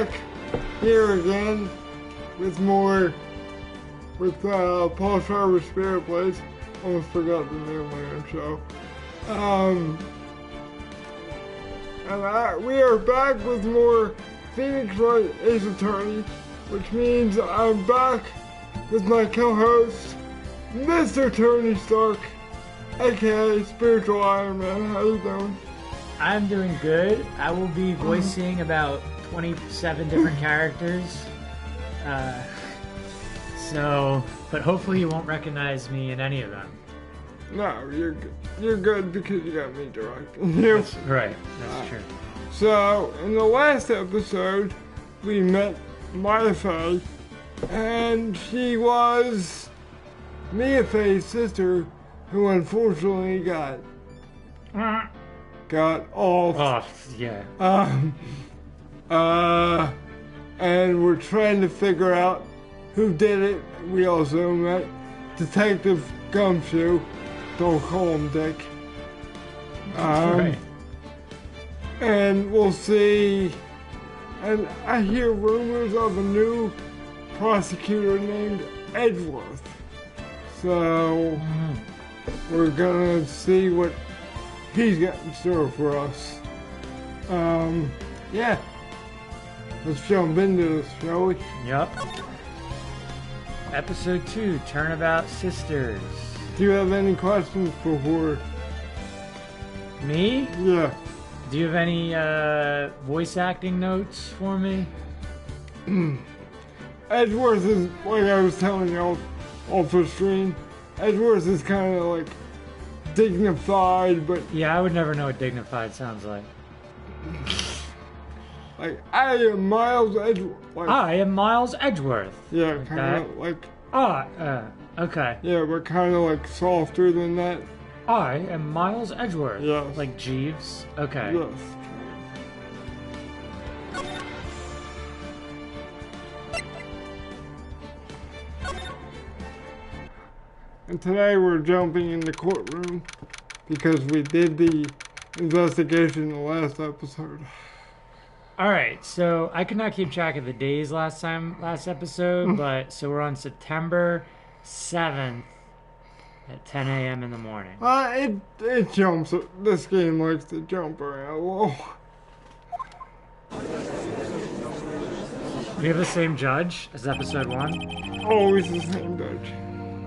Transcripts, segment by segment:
back here again with PaulSchreiber Spirit Place. Almost forgot the name of my own show. We are back with more Phoenix Wright Ace Attorney, which means I'm back with my co-host, Mr. Tony Stark, aka Spiritual Iron Man. How you doing? I'm doing good. I will be voicing about 27 different characters. But hopefully you won't recognize me in any of them. No, you're good. You're good because you got me directing you. That's right. That's true. So, in the last episode, we met Maya Fey, and she was Mia Fey's sister, who unfortunately got off. Oh, yeah. And we're trying to figure out who did it. We also met Detective Gumshoe. Don't call him Dick. Right. And we'll see. And I hear rumors of a new prosecutor named Edgeworth. So we're gonna see what he's got in store for us. Yeah. Let's jump into this, shall we? Yep. Episode 2, Turnabout Sisters. Do you have any questions for Me? Yeah. Do you have any voice acting notes for me? Edgeworth is, like I was telling you off the screen, Edgeworth is kind of like dignified, but... Yeah, I would never know what dignified sounds like. Like, I am Miles Edgeworth. Like, I am Miles Edgeworth. Yeah, kind of like... Okay. Yeah, but kind of like softer than that. I am Miles Edgeworth. Yes. Like Jeeves? Okay. Yes. And today we're jumping in the courtroom because we did the investigation in the last episode. Alright, so I could not keep track of the days last episode, but so we're on September 7th at 10 a.m. in the morning. It jumps. This game likes to jump around a little. We have the same judge as episode 1? Always the same judge.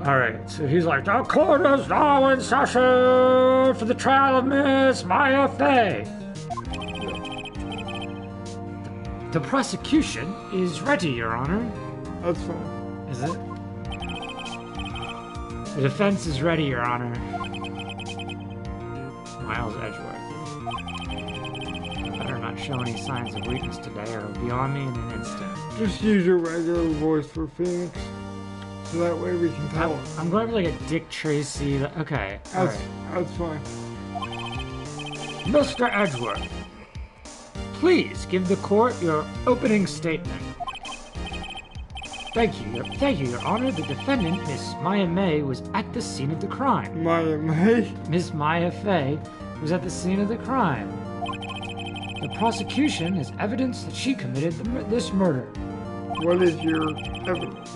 Alright, so he's like, the court is now in session for the trial of Miss Maya Fey. The prosecution is ready, Your Honor. That's fine. Is it? The defense is ready, Your Honor. Miles Edgeworth. Better not show any signs of weakness today or it'll be on me in an instant. Just use your regular voice for Phoenix. So that way we can tell. I'm going for like a Dick Tracy. Okay. That's fine. Mr. Edgeworth, please give the court your opening statement. Thank you, Your Honor. The defendant, Miss Maya May, was at the scene of the crime. Maya May? Miss Maya Fey was at the scene of the crime. The prosecution has evidence that she committed this murder. What is your evidence?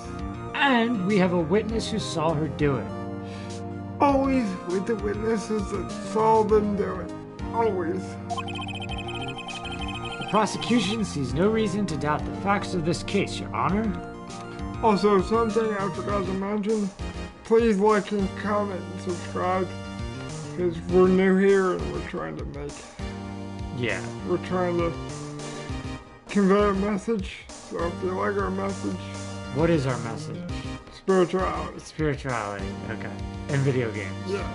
And we have a witness who saw her do it. Always with the witnesses that saw them do it. Always. The prosecution sees no reason to doubt the facts of this case, Your Honor. Also, something I forgot to mention, please like and comment and subscribe, because we're new here and we're trying to we're trying to convey a message, so if you like our message... What is our message? Spirituality. Spirituality, okay. And video games. Yes.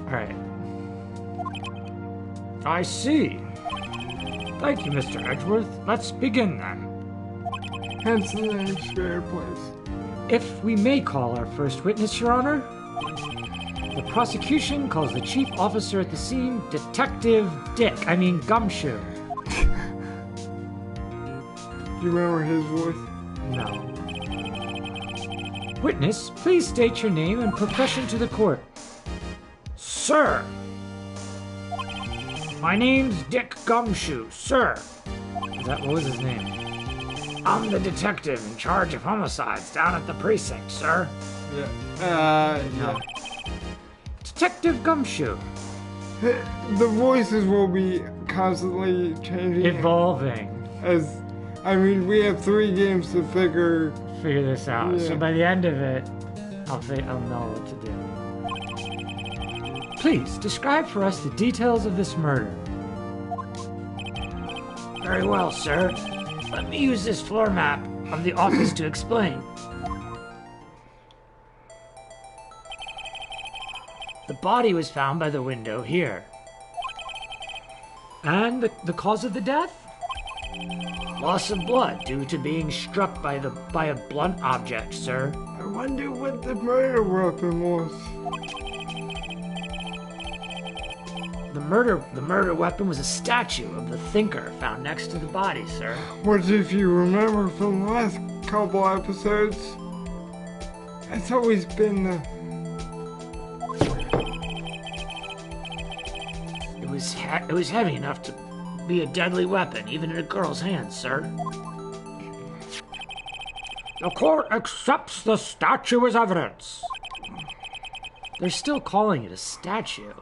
Alright. I see. Thank you, Mr. Edgeworth. Let's begin then. Hence the name Spirit Place. If we may call our first witness, Your Honor. The prosecution calls the chief officer at the scene Detective Gumshoe. Do you remember his voice? No. Witness, please state your name and profession to the court. Sir. My name's Dick Gumshoe, sir. The What was his name? I'm the detective in charge of homicides down at the precinct, sir. Yeah. Detective Gumshoe. The voices will be constantly changing. Evolving. We have 3 games to figure this out. Yeah. So by the end of it, I'll know what to do. Please, describe for us the details of this murder. Very well, sir. Let me use this floor map of the office to explain. The body was found by the window here. And the cause of the death? Loss of blood due to being struck by a blunt object, sir. I wonder what the murder weapon was. The murder weapon was a statue of the thinker found next to the body, sir. Which, if you remember from the last couple episodes, it's always been the... It was heavy enough to be a deadly weapon, even in a girl's hands, sir. The court accepts the statue as evidence. They're still calling it a statue.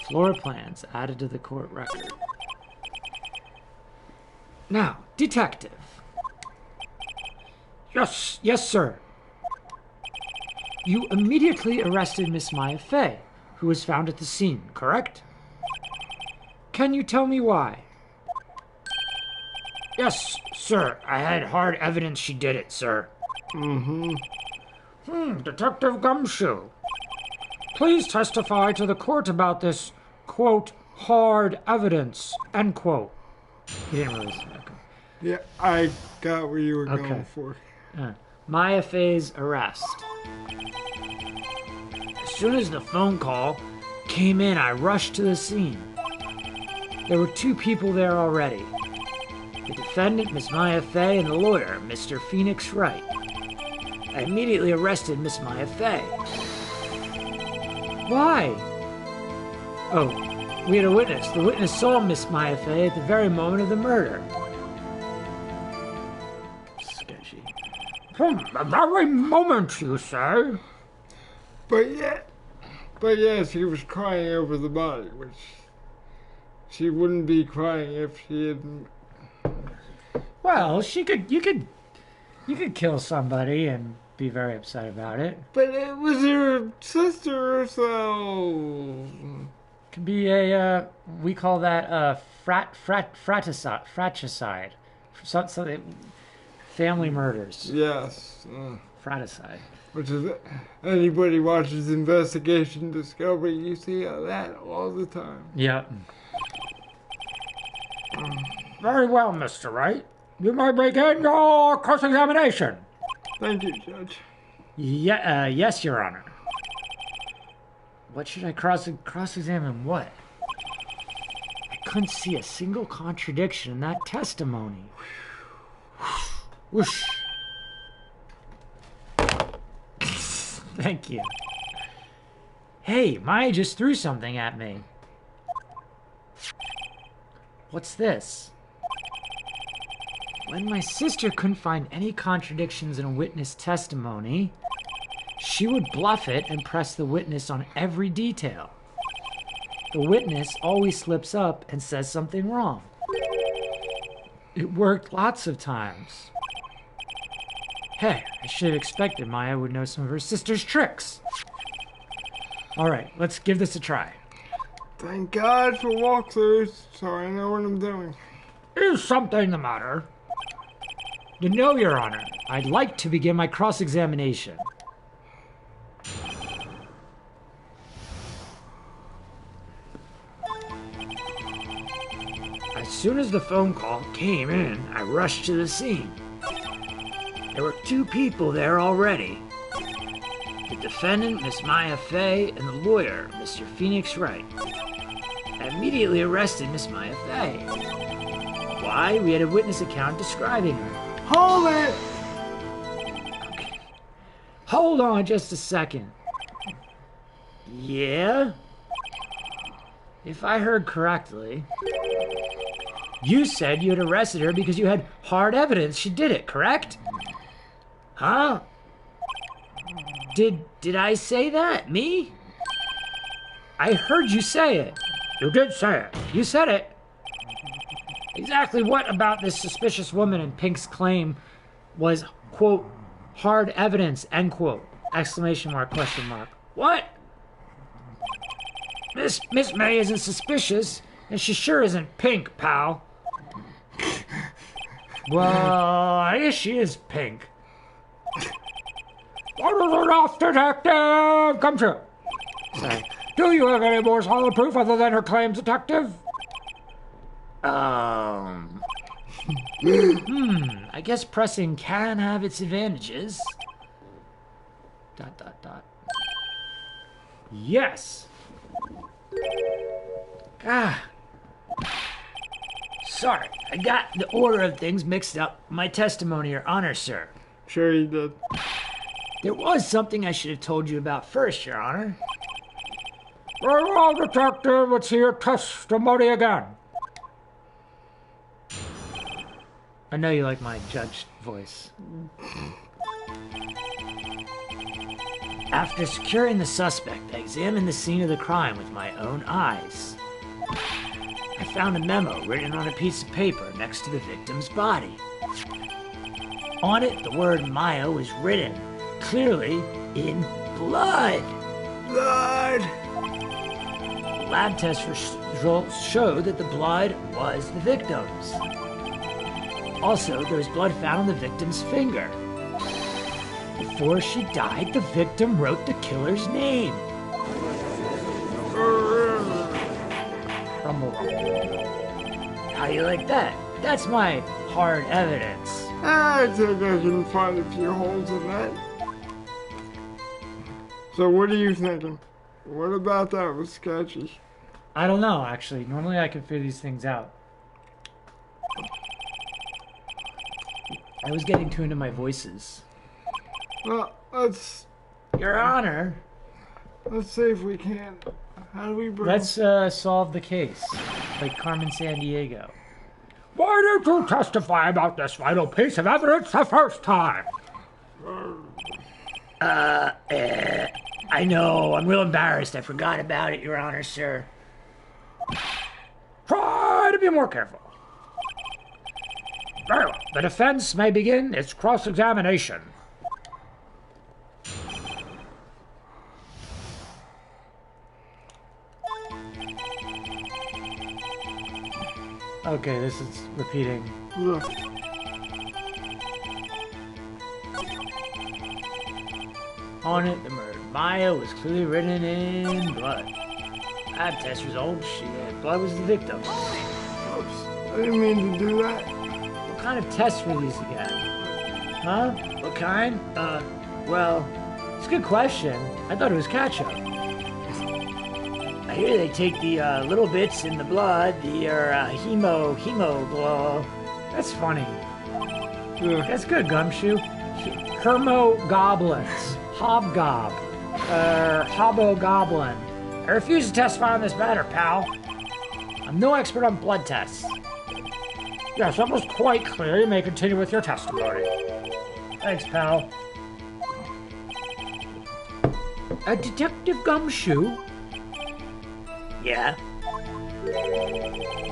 Floor plans added to the court record. Now, detective. Yes, sir. You immediately arrested Miss Maya Fey, who was found at the scene, correct? Can you tell me why? Yes, sir. I had hard evidence she did it, sir. Detective Gumshoe. Please testify to the court about this, quote, hard evidence, end quote. He didn't really say that. Yeah, I got where you were going for. Maya Fey's arrest. As soon as the phone call came in, I rushed to the scene. There were 2 people there already. The defendant, Miss Maya Fey, and the lawyer, Mr. Phoenix Wright. I immediately arrested Miss Maya Fey. Why? Oh, we had a witness. The witness saw Miss Maya Fey at the very moment of the murder. Sketchy. From the very moment, you say? But yeah, she was crying over the body, which she wouldn't be crying if she hadn't. Well, you could kill somebody and be very upset about it. But it was her sister, so Could be we call that fratricide. Something, family murders. yes. Fratricide. Which is, anybody watches Investigation Discovery, you see that all the time. Yep. Very well, Mr. Wright. You may begin your cross-examination. Thank you, Judge. Yes, Your Honor. What should I cross-examine? What? I couldn't see a single contradiction in that testimony. Whoosh. Thank you. Hey, Maya just threw something at me. What's this? When my sister couldn't find any contradictions in a witness testimony, she would bluff it and press the witness on every detail. The witness always slips up and says something wrong. It worked lots of times. Hey, I should have expected Maya would know some of her sister's tricks. All right, let's give this a try. Thank God for walkthroughs, so I know what I'm doing. Is something the matter? No, Your Honor. I'd like to begin my cross-examination. As soon as the phone call came in, I rushed to the scene. There were 2 people there already. The defendant, Miss Maya Fey, and the lawyer, Mr. Phoenix Wright. I immediately arrested Miss Maya Fey. Why? We had a witness account describing her. Hold it! Okay. Hold on just a second. Yeah? If I heard correctly, You said you had arrested her because you had hard evidence she did it, correct? Huh? Did I say that? Me? I heard you say it. You did say it. You said it. Exactly what about this suspicious woman in Pink's claim was, quote, hard evidence, end quote, exclamation mark, question mark. What? Miss May isn't suspicious, and she sure isn't Pink, pal. Well, I guess she is Pink. That is enough, detective! Come true. Sorry. Do you have any more solid proof other than her claims, detective? I guess pressing can have its advantages. ... Yes. Sorry, I got the order of things mixed up. My testimony, Your Honor, sir. Sure you did. There was something I should have told you about first, Your Honor. Very well, detective. Let's hear your testimony again. I know you like my judge voice. After securing the suspect, I examined the scene of the crime with my own eyes. I found a memo written on a piece of paper next to the victim's body. On it, the word Maya was written, clearly in blood. Blood! Lab test results showed that the blood was the victim's. Also, there was blood found on the victim's finger. Before she died, the victim wrote the killer's name. How do you like that? That's my hard evidence. I think I can find a few holes in that. So what are you thinking? What about that was sketchy? I don't know, actually. Normally I can figure these things out. I was getting too into my voices. Well, let's Your Honor. see if we can. How do we bring... Let's solve the case, like Carmen Sandiego. Why did you testify about this vital piece of evidence the first time? I know. I'm real embarrassed. I forgot about it, Your Honor, sir. Try to be more careful. Very well. The defense may begin its cross-examination. Okay, this is repeating. Look. On it, the murder Maya was clearly written in blood. Lab test results, blood was the victim. Oops. I didn't mean to do that. What kind of tests were these again? Huh? What kind? Well, it's a good question. I thought it was ketchup. I hear they take the little bits in the blood, the hemoglobin. That's funny. Yeah. That's good, Gumshoe. Hermogoblins. Hobgob. Hobogoblin. I refuse to testify on this matter, pal. I'm no expert on blood tests. Yes, that was quite clear. You may continue with your testimony. Thanks, pal. Detective Gumshoe? Yeah?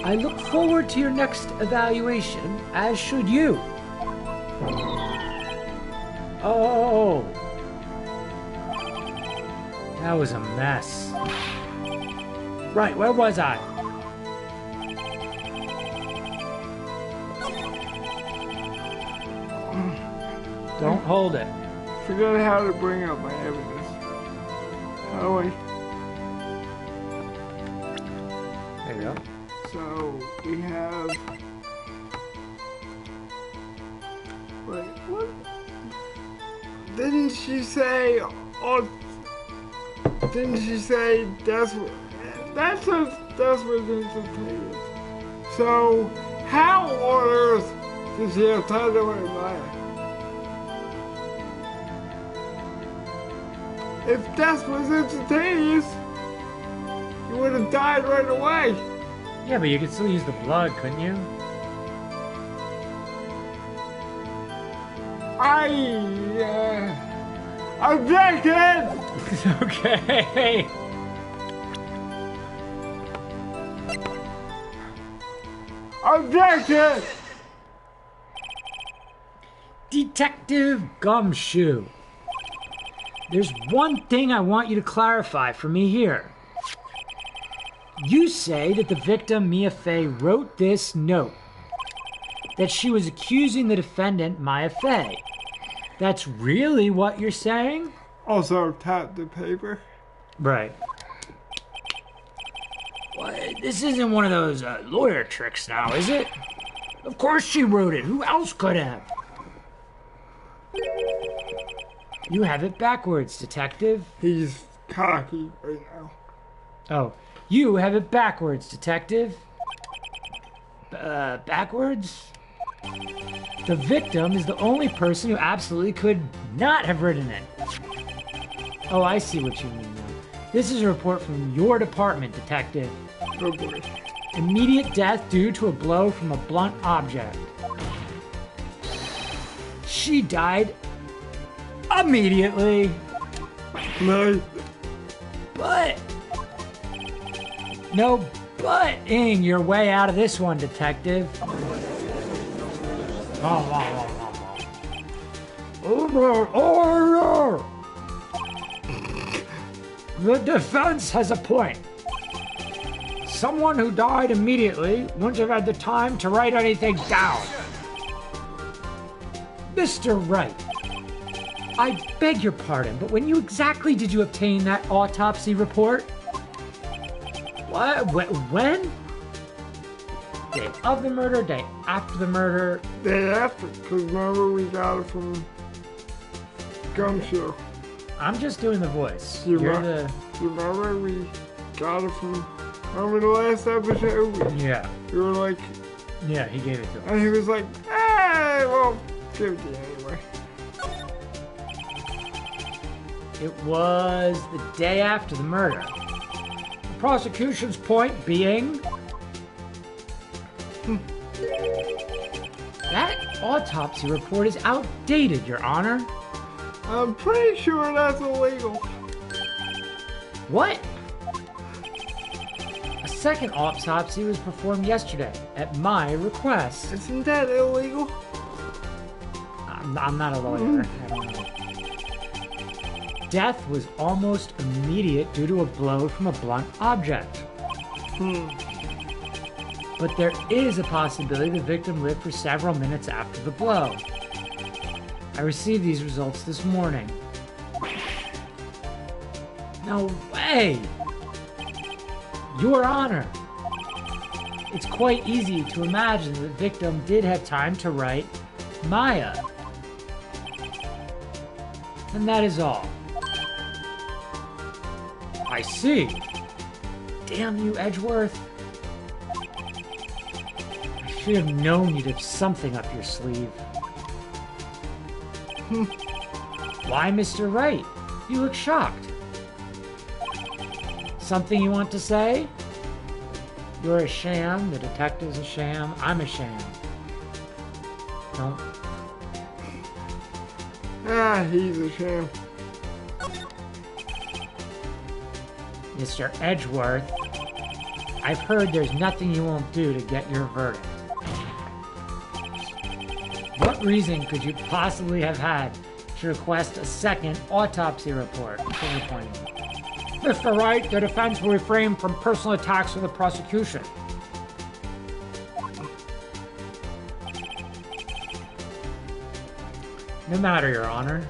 I look forward to your next evaluation, as should you. Oh. That was a mess. Right, where was I? Don't hold it. Forget how to bring up my evidence. Oh, wait. There you go. So, we have... Wait, what? Didn't she say... Oh, didn't she say that's what instantaneous? So, how on earth did she have time to wait Maya? If death was instantaneous, you would have died right away. Yeah, but you could still use the blood, couldn't you? Objection! Okay. Objection! Detective Gumshoe. There's one thing I want you to clarify for me here. You say that the victim, Mia Fey, wrote this note. That she was accusing the defendant, Maya Fey. That's really what you're saying? Also tap the paper. Right. Well, this isn't one of those lawyer tricks now, is it? Of course she wrote it. Who else could have? You have it backwards, detective. He's cocky right now. Oh, you have it backwards, detective. Backwards? The victim is the only person who absolutely could not have written it. Oh, I see what you mean now. This is a report from your department, detective. Oh boy. Immediate death due to a blow from a blunt object. She died immediately. No. But no butting your way out of this one, detective. Order! The defense has a point. Someone who died immediately wouldn't have had the time to write anything down. Mr. Wright, I beg your pardon, but when exactly did you obtain that autopsy report? What? When? Day of the murder, day after the murder? Day after, because remember we got it from Gumshoe. I'm just doing the voice. You You're remember we got it from, remember the last episode? Yeah. We were like, Yeah, he gave it to us. and he was like, hey, well, give it to you anyway. It was the day after the murder. The prosecution's point being... That autopsy report is outdated, Your Honor. I'm pretty sure that's illegal. What? A second autopsy was performed yesterday at my request. Isn't that illegal? I'm not a lawyer. I don't know. Death was almost immediate due to a blow from a blunt object. But there is a possibility the victim lived for several minutes after the blow. I received these results this morning. No way! Your Honor! It's quite easy to imagine the victim did have time to write Maya. And that is all. I see. Damn you, Edgeworth. I should have known you'd have something up your sleeve. Why, Mr. Wright? You look shocked. Something you want to say? You're a sham, the detective's a sham, I'm a sham. Don't. He's a sham. Mr. Edgeworth, I've heard there's nothing you won't do to get your verdict. What reason could you possibly have had to request a second autopsy report? Mr. Wright, the defense will refrain from personal attacks on the prosecution. No matter, Your Honor.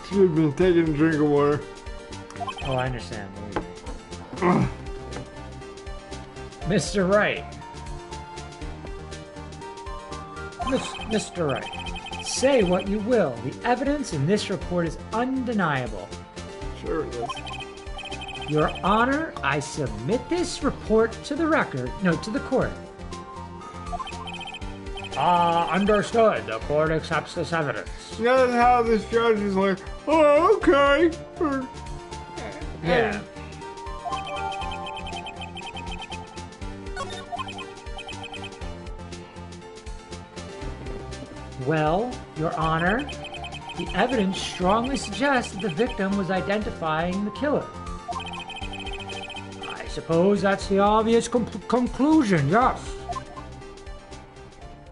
Should have been taking a drink of water. Oh, I understand. Mr. Wright. Mr. Wright, say what you will. The evidence in this report is undeniable. Sure it is. Your Honor, I submit this report to the record. No, to the court. Understood. The court accepts this evidence. That's how this judge is like, oh, okay. Yeah. Well, Your Honor, the evidence strongly suggests that the victim was identifying the killer. I suppose that's the obvious conclusion, yes.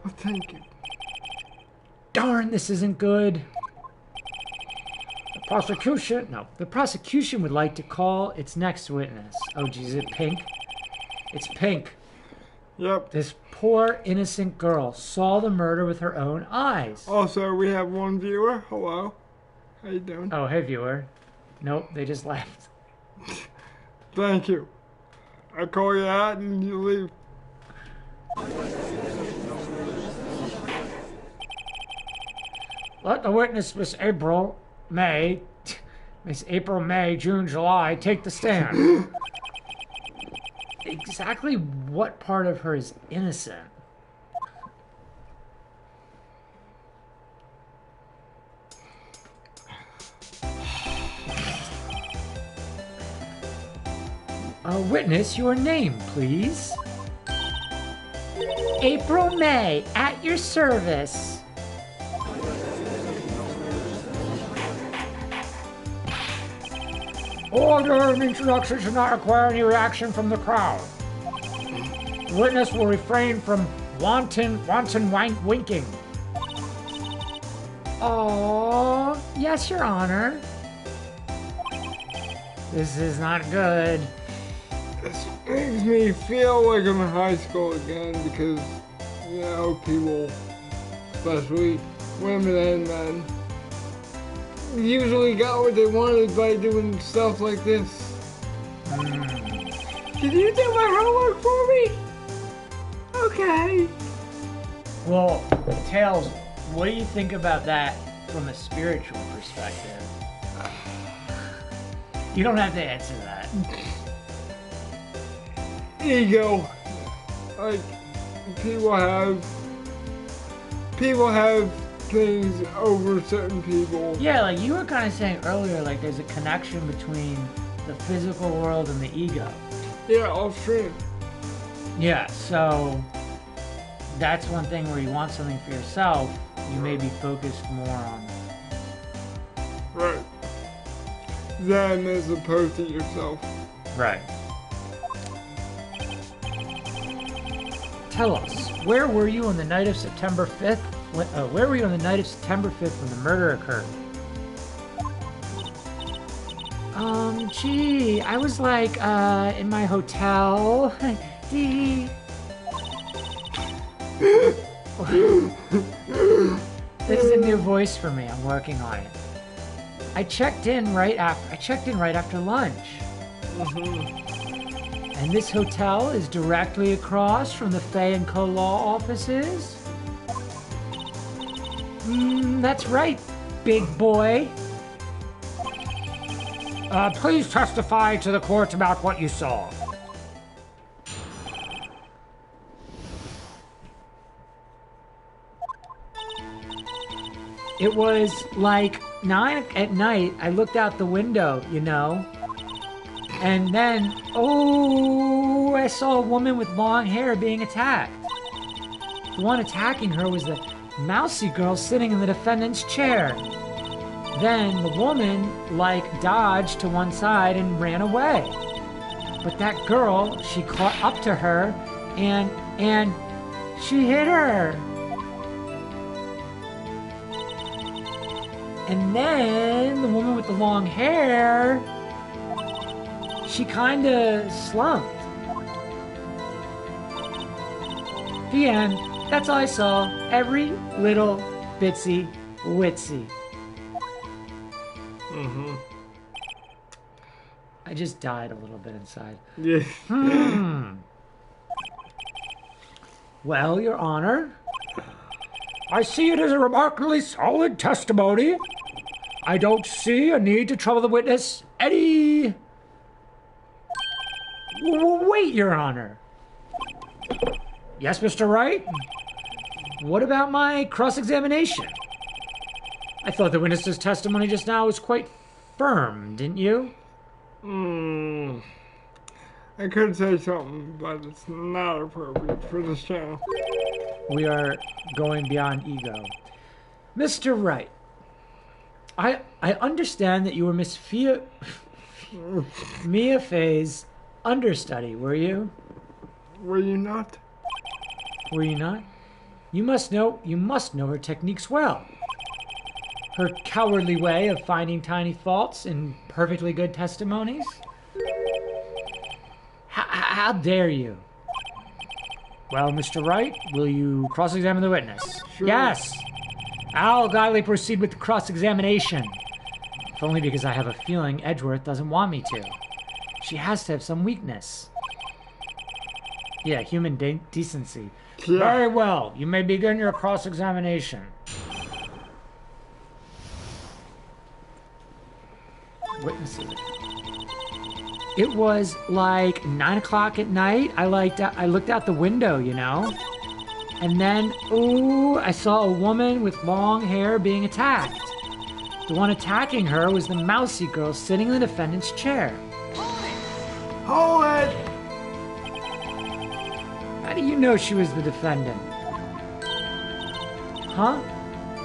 Well, thank you. Darn, this isn't good. The prosecution would like to call its next witness. Oh, geez, is it Pink? It's Pink. Yep. This poor, innocent girl saw the murder with her own eyes. Also, we have one viewer. Hello. How you doing? Oh, hey, viewer. Nope, they just left. Thank you. I call you out and you leave. Let the witness, Miss April May, June, July, take the stand. Exactly what part of her is innocent? Witness, your name, please. April May, at your service. Order and introduction should not require any reaction from the crowd. The witness will refrain from wanton winking. Oh, yes, Your Honor. This is not good. This makes me feel like I'm in high school again because, you know, people, especially women and men, usually got what they wanted by doing stuff like this. Did you do my homework for me? Okay. Well, Tails, what do you think about that from a spiritual perspective? You don't have to answer that. Ego. Like, people have things over certain people. Yeah, like you were kind of saying earlier, like there's a connection between the physical world and the ego. Yeah, off stream. Yeah, so that's one thing where you want something for yourself, you may be focused more on. Right. Them as opposed to yourself. Right. Tell us, where were you on the night of September 5th? Where were you on the night of September 5th when the murder occurred? Gee, I was like, in my hotel. This is a new voice for me. I'm working on it. I checked in right after lunch. And this hotel is directly across from the Fay & Co. law offices. That's right, big boy. Please testify to the court about what you saw. It was like 9 at night. I looked out the window, you know. And then, I saw a woman with long hair being attacked. The one attacking her was the mousy girl sitting in the defendant's chair. Then the woman, dodged to one side and ran away. But that girl, she caught up to her and she hit her. And then the woman with the long hair, she kind of slumped. The end. That's all I saw. Every little bitsy witsy. I just died a little bit inside. Yeah. Well, Your Honor, I see it as a remarkably solid testimony. I don't see a need to trouble the witness any... Wait, Your Honor. Yes, Mr. Wright? What about my cross-examination? I thought the witness's testimony just now was quite firm, didn't you? I could say something, but it's not appropriate for this channel. We are going beyond ego. Mr. Wright, I understand that you were Miss Mia Fey's understudy, were you? Were you not? Were you not? You must know her techniques well. Her cowardly way of finding tiny faults in perfectly good testimonies. How dare you? Well, Mr. Wright, will you cross-examine the witness? Sure. Yes. I'll gladly proceed with the cross-examination. If only because I have a feeling Edgeworth doesn't want me to. She has to have some weakness. Yeah, human decency. Yeah. Very well. You may begin your cross-examination. Witnesses. It was like 9 o'clock at night. I looked out the window, you know. And then, ooh, I saw a woman with long hair being attacked. The one attacking her was the mousy girl sitting in the defendant's chair. Hold it! How do you know she was the defendant? Huh?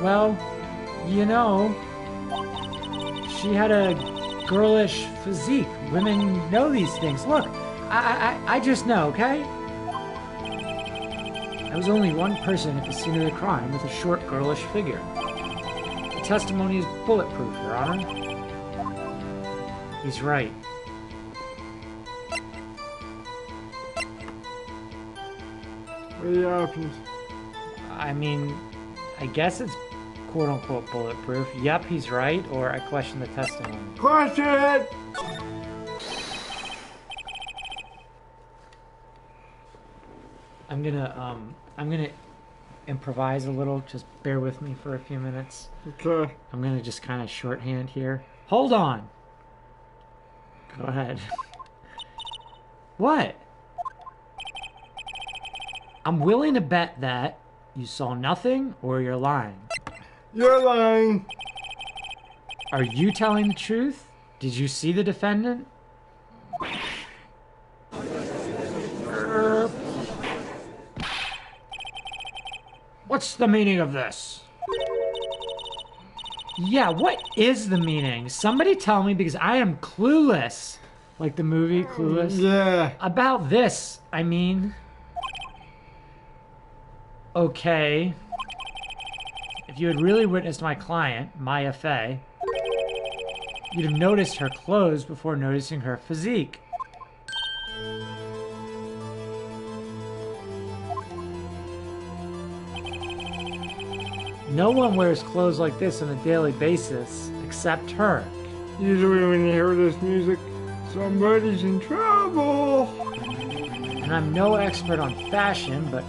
Well, you know, she had a girlish physique. Women know these things. Look, I just know, okay? I was only one person at the scene of the crime with a short, girlish figure. The testimony is bulletproof, Your Honor. He's right. What are the options? I mean, I guess it's quote-unquote bulletproof. Yep, he's right, or I question the testimony. Question it! I'm gonna improvise a little. Just bear with me for a few minutes. Okay. I'm gonna just kind of shorthand here. Hold on. Go ahead. What? I'm willing to bet that you saw nothing or you're lying. You're lying. Are you telling the truth? Did you see the defendant? What's the meaning of this? Yeah, what is the meaning? Somebody tell me, because I am clueless. Like the movie Clueless? Yeah. About this, I mean. Okay. If you had really witnessed my client, Maya Fey, you'd have noticed her clothes before noticing her physique. No one wears clothes like this on a daily basis, except her. Usually when you hear this music, somebody's in trouble. And I'm no expert on fashion, but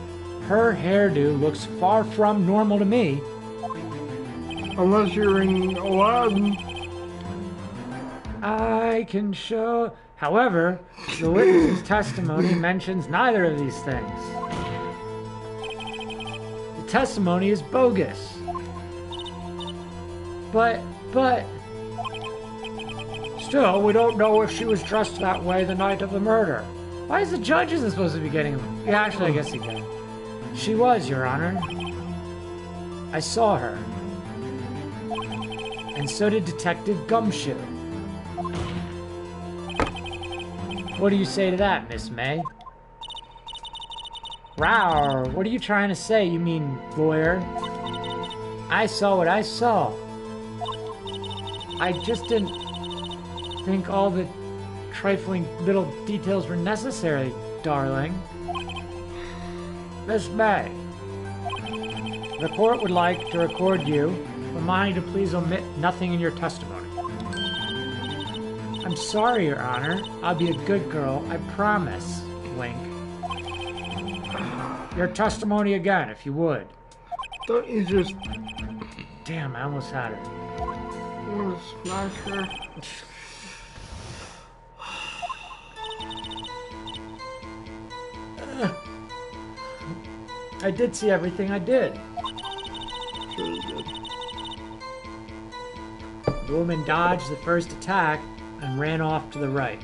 her hairdo looks far from normal to me. Unless you're in Aladdin. I can show... However, the witness's testimony mentions neither of these things. The testimony is bogus. But... Still, we don't know if she was dressed that way the night of the murder. Why is the judge isn't supposed to be getting them? Yeah, actually, I guess he can. She was, Your Honor. I saw her. And so did Detective Gumshoe. What do you say to that, Miss May? Rawr, what are you trying to say, you mean lawyer? I saw what I saw. I just didn't think all the trifling little details were necessary, darling. Miss May, the court would like to record you, reminding you to please omit nothing in your testimony. I'm sorry, Your Honor. I'll be a good girl, I promise. Wink. Your testimony again, if you would. Don't you just Damn, I almost had her. want to smash her? I did see everything I did. Sure you did. The woman dodged the first attack and ran off to the right.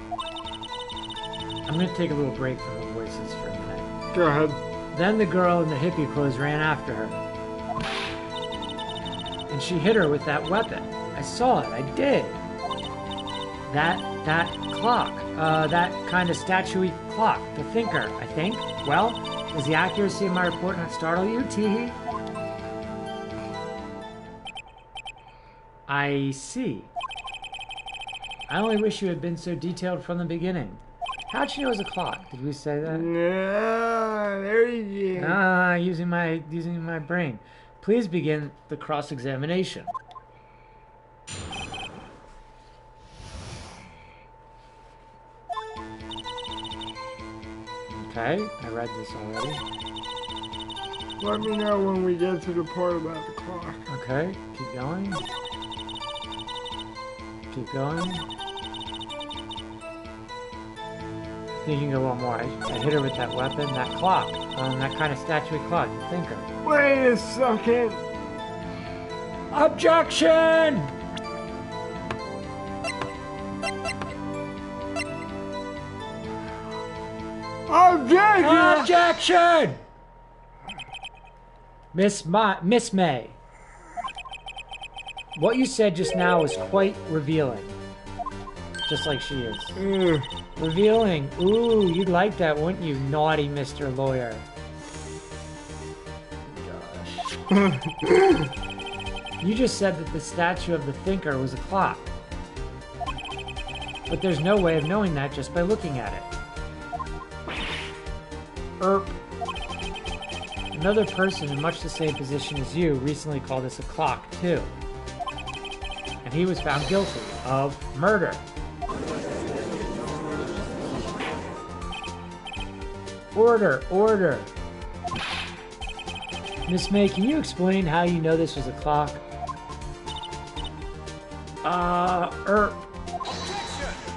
I'm going to take a little break from the voices for a minute. Go ahead. Then the girl in the hippie clothes ran after her. and she hit her with that weapon. I saw it, I did. That clock, that kind of statuey clock, the thinker, I think. Well, does the accuracy of my report not startle you, Teehee? I see. I only wish you had been so detailed from the beginning. How'd you know it was a clock? Did we say that? No, there you go. Using my brain. Please begin the cross-examination. Okay, I read this already. Let me know when we get to the part about the clock. Okay, keep going. Keep going. I think you can go one more. I hit her with that weapon, that clock, that kind of statuey clock, the thinker. Wait a second. Objection! Objection! Objection! Miss May. What you said just now was quite revealing. Just like she is. Revealing. Ooh, you'd like that, wouldn't you, naughty Mr. Lawyer? Gosh. You just said that the statue of the thinker was a clock. But there's no way of knowing that just by looking at it. Another person in much the same position as you recently called this a clock, too. And he was found guilty of murder. Order. Miss May, can you explain how you know this was a clock?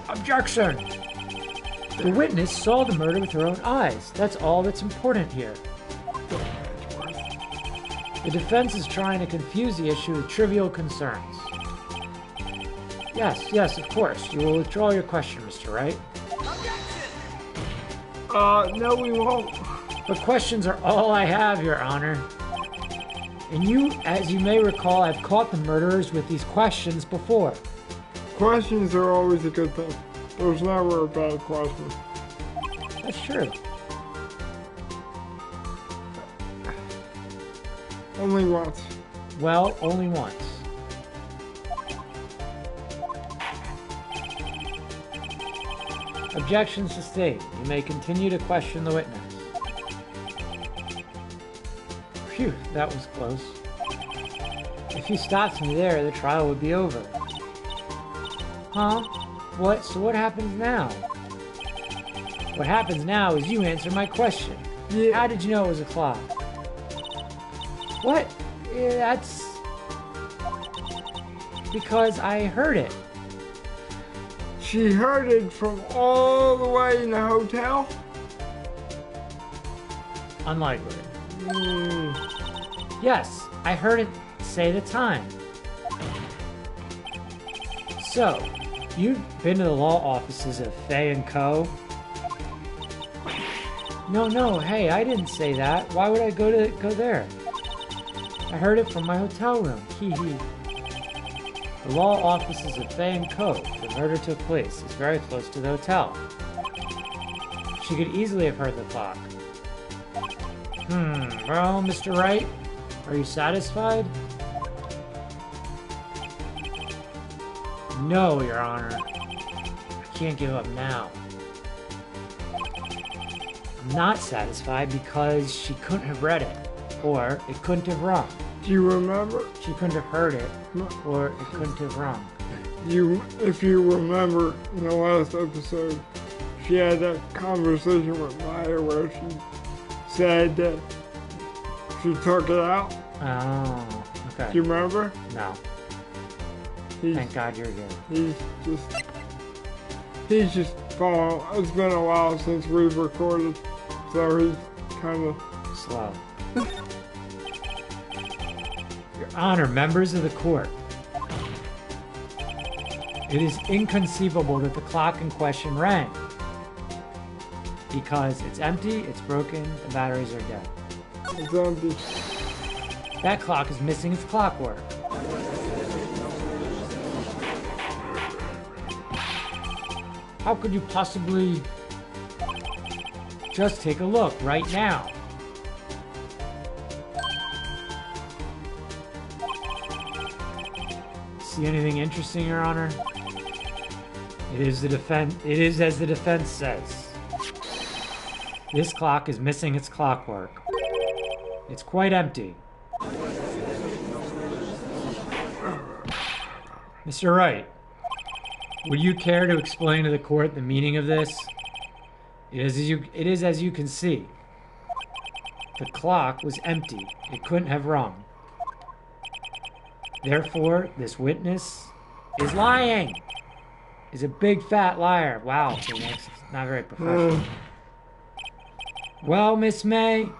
Objection! The witness saw the murder with her own eyes. That's all that's important here. The defense is trying to confuse the issue with trivial concerns. Yes, of course. You will withdraw your question, Mr. Wright. No, we won't. But questions are all I have, Your Honor. And you, as you may recall, I've caught the murderers with these questions before. Questions are always a good thing. There's never a bad question. That's true. Only once. Well, only once. Objection sustained. You may continue to question the witness. Phew, that was close. If he stops me there, the trial would be over. Huh? What? So what happens now? What happens now is you answer my question. Yeah. How did you know it was a clock? What? That's... because I heard it. She heard it from all the way in the hotel? Unlikely. Yes, I heard it say the time. So, you've been to the law offices of Fay & Co.? No, hey, I didn't say that. Why would I go there? I heard it from my hotel room. Hee hee. The law offices of Fay & Co. The murder took place. It's very close to the hotel. She could easily have heard the clock. Well, Mr. Wright, are you satisfied? No, Your Honor. I can't give up now. I'm not satisfied because she couldn't have read it, or it couldn't have rung. Do you remember? She couldn't have heard it, or it couldn't have rung. If you remember in the last episode, she had that conversation with Maya where she said that she took it out. Oh, okay. Do you remember? No. Thank God you're here. He's just fallen. It's been a while since we've recorded, so he's kind of slow. Your Honor, members of the court. It is inconceivable that the clock in question rang. Because it's empty, it's broken, the batteries are dead. It's empty. That clock is missing its clockwork. How could you possibly... Just take a look right now. See anything interesting, Your Honor? It is as the defense says. This clock is missing its clockwork. It's quite empty. Mr. Wright, would you care to explain to the court the meaning of this? It is as you can see. The clock was empty. It couldn't have rung. Therefore, this witness is lying. Is a big fat liar. Wow, Phoenix. Not very professional. Well, Miss May.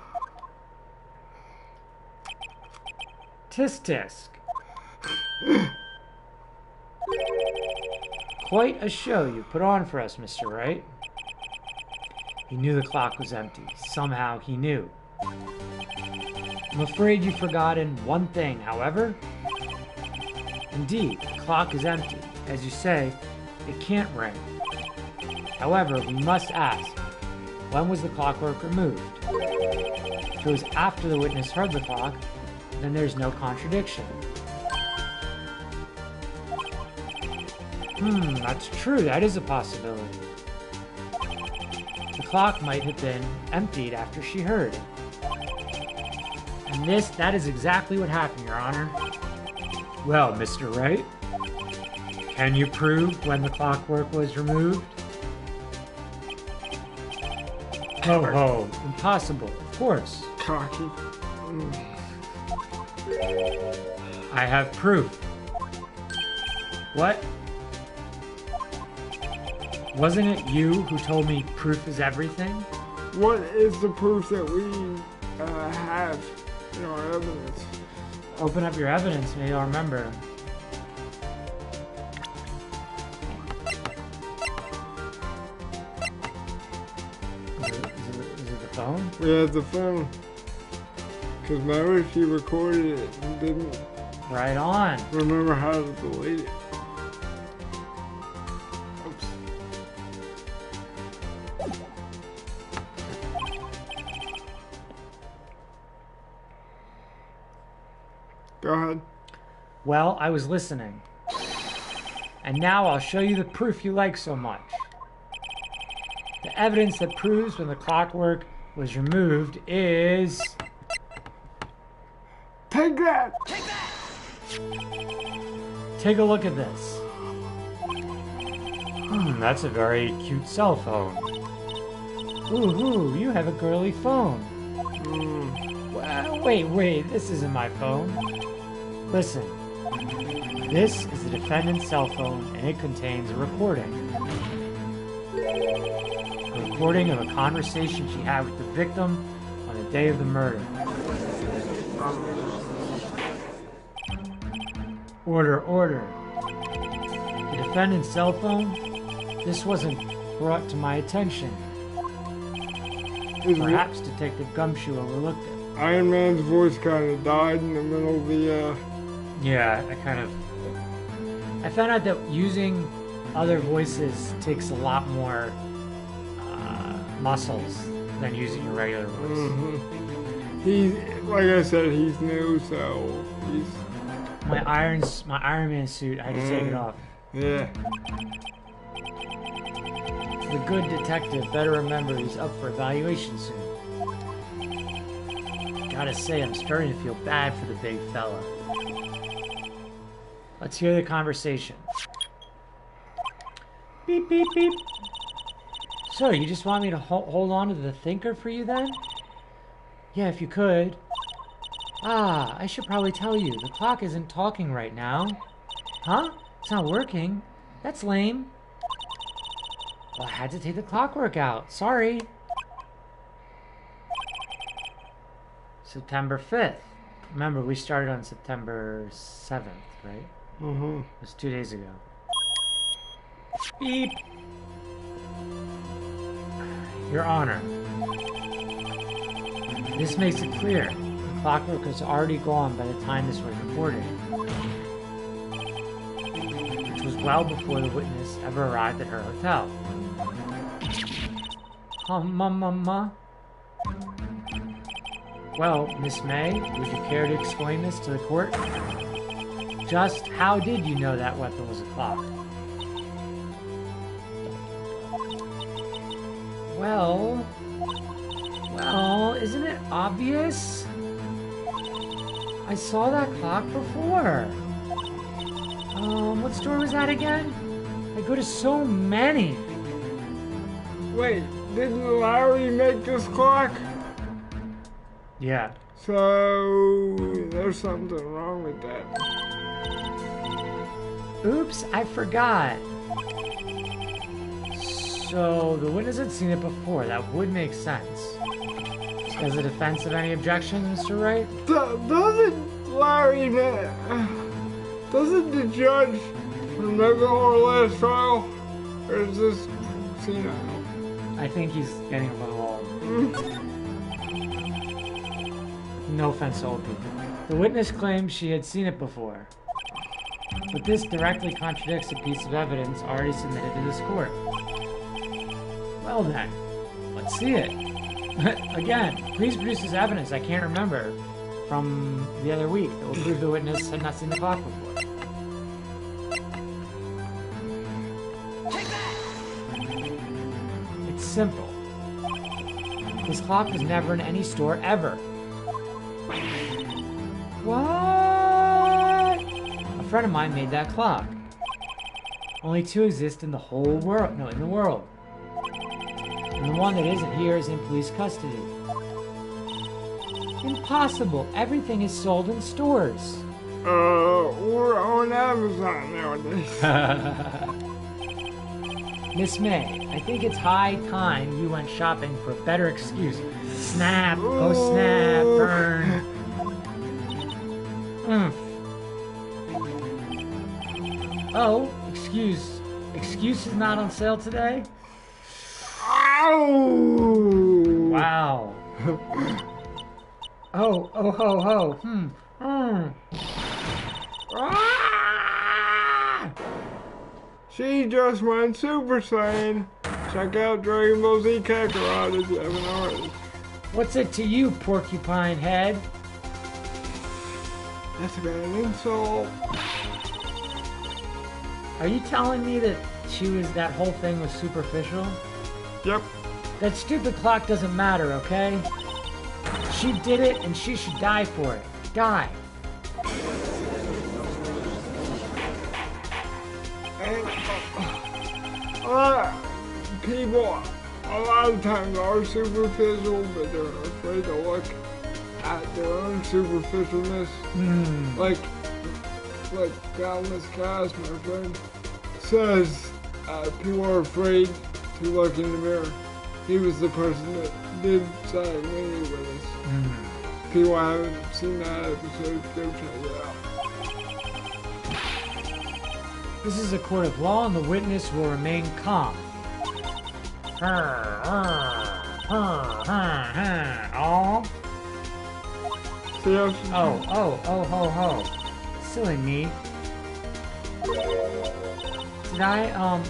Tisk tisk. Quite a show you put on for us, Mr. Wright. He knew the clock was empty. Somehow he knew. I'm afraid you've forgotten one thing, however. Indeed, the clock is empty. As you say, it can't ring. However, we must ask, when was the clockwork removed? If it was after the witness heard the clock, then there's no contradiction. That's true. That is a possibility. The clock might have been emptied after she heard it. And that is exactly what happened, Your Honor. Well, Mr. Wright, can you prove when the clockwork was removed? Ho ho, impossible, of course. Cocky. I have proof. What? Wasn't it you who told me proof is everything? What is the proof that we have in our evidence? Open up your evidence, maybe I'll remember. Is it the phone? Yeah, the phone. Because remember, she recorded it and didn't Right on. remember how to delete it. Oops. Go ahead. Well, I was listening. And now I'll show you the proof you like so much. The evidence that proves when the clockwork was removed is... Take that! Take a look at this. That's a very cute cell phone. Ooh, you have a girly phone. Well, wait, this isn't my phone. Listen, this is the defendant's cell phone, and it contains a recording. A recording of a conversation she had with the victim on the day of the murder. Order. The defendant's cell phone? This wasn't brought to my attention. Perhaps Detective Gumshoe overlooked it. Iron Man's voice kind of died in the middle of the, Yeah, I found out that using other voices takes a lot more muscles than using your regular voice. He's, like I said, he's new, so he's... My Iron Man suit, I had to take it off. Yeah. The good detective better remember he's up for evaluation soon. Gotta say, I'm starting to feel bad for the big fella. Let's hear the conversation. Beep, beep, beep. So, you just want me to hold on to the thinker for you then? Yeah, if you could. I should probably tell you, the clock isn't talking right now. Huh? It's not working. That's lame. Well, I had to take the clockwork out. Sorry. September 5th. Remember, we started on September 7th, right? It was 2 days ago. Beep. Your Honor. This makes it clear. The clockwork was already gone by the time this was reported. Which was well before the witness ever arrived at her hotel. Well, Miss May, would you care to explain this to the court? Just how did you know that weapon was a clock? Well, isn't it obvious? I saw that clock before. What store was that again? I go to so many. Wait, didn't Larry make this clock? Yeah. So there's something wrong with that. Oops, I forgot. So the witness had seen it before. That would make sense. Does the defense have any objections, Mr. Wright? Doesn't the judge remember our last trial? Or is this senile? I think he's getting a little old. No offense to old people. The witness claims she had seen it before. But this directly contradicts a piece of evidence already submitted to this court. Well then, let's see it. Again, please produce this evidence I can't remember from the other week that will prove the witness had not seen the clock before. It's simple. This clock was never in any store ever. What? A friend of mine made that clock. Only two exist in the whole world. No, in the world. And the one that isn't here is in police custody. Impossible. Everything is sold in stores. We're on Amazon nowadays. Miss May, I think it's high time you went shopping for a better excuse. Snap. Oh, snap. Burn. Oh, excuse is not on sale today? Ow! Wow. Oh, ho, ho. Ah! She just went Super Saiyan. Check out Dragon Ball Z Kakarot if you haven't already. What's it to you, porcupine head? That's about an insult. Are you telling me that that whole thing was superficial? Yep. That stupid clock doesn't matter, okay? She did it and she should die for it. Die. And people a lot of times are superficial, but they're afraid to look at their own superficialness. Like Boundless Cast, my friend, says people are afraid to look in the mirror. He was the person that did Silent Movie with us. People haven't seen that episode, go check it out. This is a court of law and the witness will remain calm. Oh. Ho. Silly me. Did I,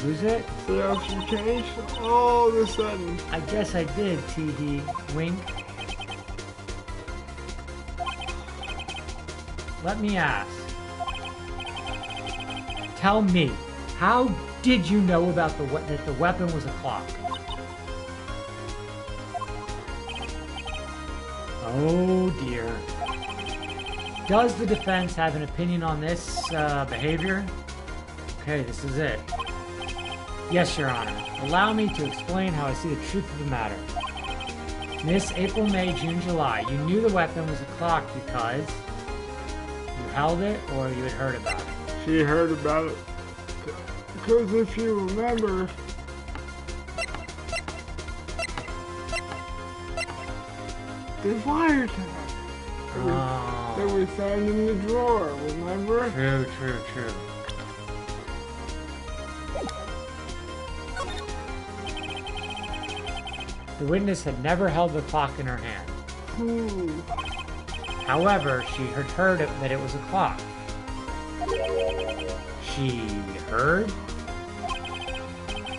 lose it? See how she changed all of a sudden. I guess I did, Tee-hee. Wink. Let me ask. Tell me, how did you know about that the weapon was a clock? Oh dear. Does the defense have an opinion on this behavior? Okay, this is it. Yes, Your Honor. Allow me to explain how I see the truth of the matter. Miss April, May, June, July, you knew the weapon was a clock because you held it or you had heard about it? She heard about it. Because if you remember, the wiretap that we found in the drawer, remember? True. The witness had never held the clock in her hand. However, she had heard that it was a clock. She heard?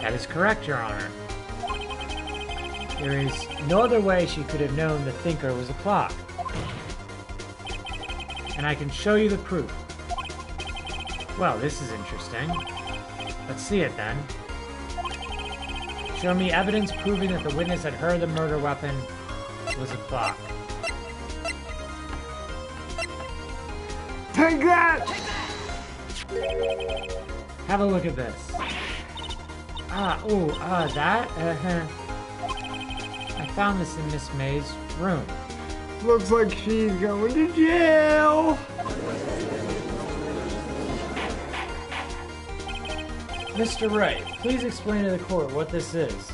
That is correct, Your Honor. There is no other way she could have known the thinker was a clock. And I can show you the proof. Well, this is interesting. Let's see it then. Show me evidence proving that the witness had heard the murder weapon was a clock. Take that! Have a look at this. That? I found this in Miss May's room. Looks like she's going to jail. Mr. Wright, please explain to the court what this is.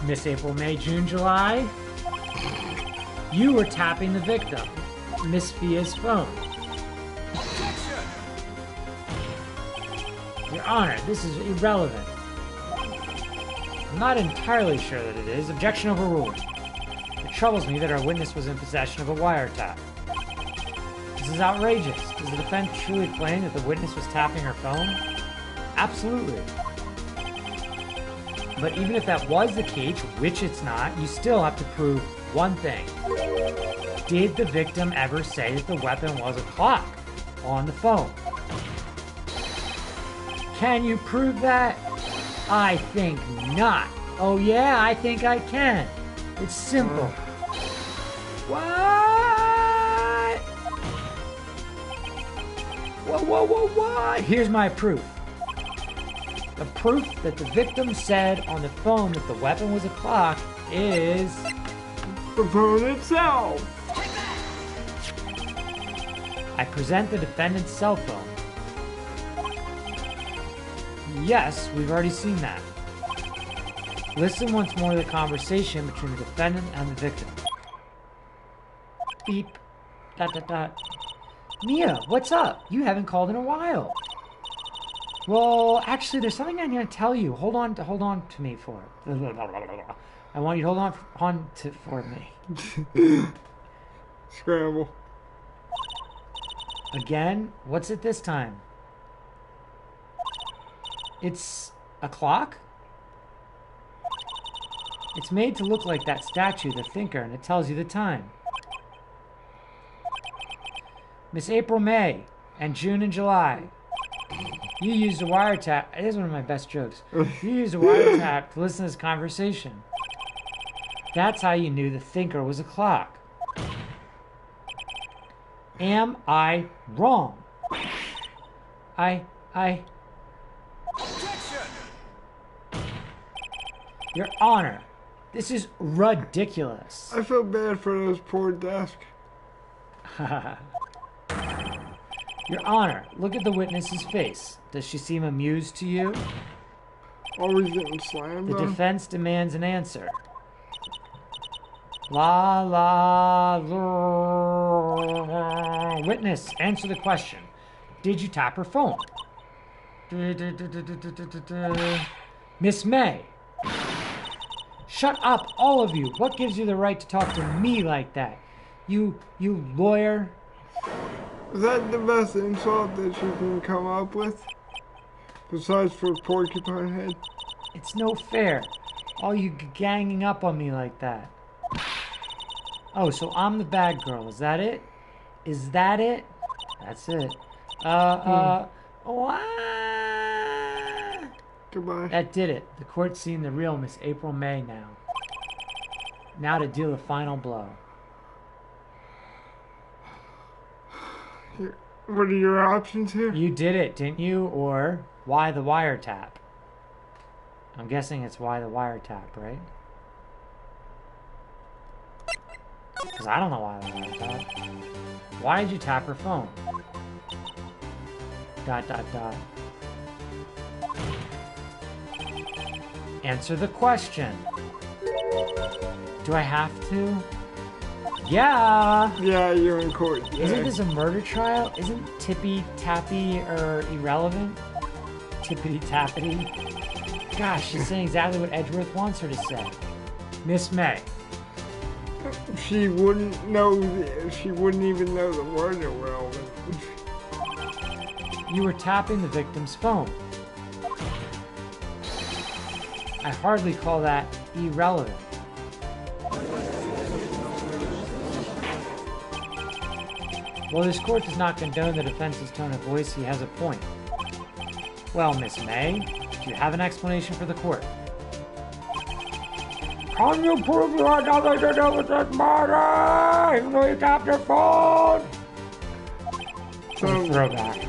Miss April, May, June, July? You were tapping the victim, Miss Fia's phone. Your Honor, this is irrelevant. I'm not entirely sure that it is. Objection overruled. It troubles me that our witness was in possession of a wiretap. This is outrageous. Does the defense truly claim that the witness was tapping her phone? Absolutely. But even if that was the case, which it's not, you still have to prove one thing. Did the victim ever say that the weapon was a clock on the phone? Can you prove that? I think not. Oh yeah, I think I can. It's simple. What? What? Here's my proof. The proof that the victim said on the phone that the weapon was a clock is... The phone itself. I present the defendant's cell phone. Yes, we've already seen that. Listen once more to the conversation between the defendant and the victim. Beep. ... Mia, what's up? You haven't called in a while. Well, actually, there's something I need to tell you. Hold on to me for it. I want you to hold on for me. Scramble. Again? What's it this time? It's a clock? It's made to look like that statue, the thinker, and it tells you the time. Miss April, May, and June and July. You used a wiretap. It is one of my best jokes. You used a wiretap to listen to this conversation. That's how you knew the thinker was a clock. Am I wrong? Your Honor, this is ridiculous. I feel bad for those poor desks. Your Honor, look at the witness's face. Does she seem amused to you? Always getting slammed The on. defense demands an answer. La la la. Witness, answer the question. Did you tap her phone? Miss May. Shut up, all of you. What gives you the right to talk to me like that? You lawyer. Is that the best insult that you can come up with? Besides for porcupine head? It's no fair. All you ganging up on me like that. Oh, so I'm the bad girl. Is that it? Is that it? That's it. What? Goodbye. That did it. The court's seen the real Miss April May now. Now to deal the final blow. What are your options here? You did it, didn't you? Or why the wiretap? I'm guessing it's why the wiretap, right? Because I don't know why the wiretap. Why did you tap her phone? ... Answer the question. Do I have to? Yeah! Yeah, you're in court. Yeah. Isn't this a murder trial? Isn't tippy-tappy or irrelevant? Tippity-tappity? Gosh, she's saying exactly what Edgeworth wants her to say. Miss May. She wouldn't know. She wouldn't even know the word irrelevant. You were tapping the victim's phone. I hardly call that irrelevant. While this court does not condone the defense's tone of voice, he has a point. Well, Miss May, do you have an explanation for the court? Can you prove you had nothing to do with this murder? Even though you tapped your phone? Throwback.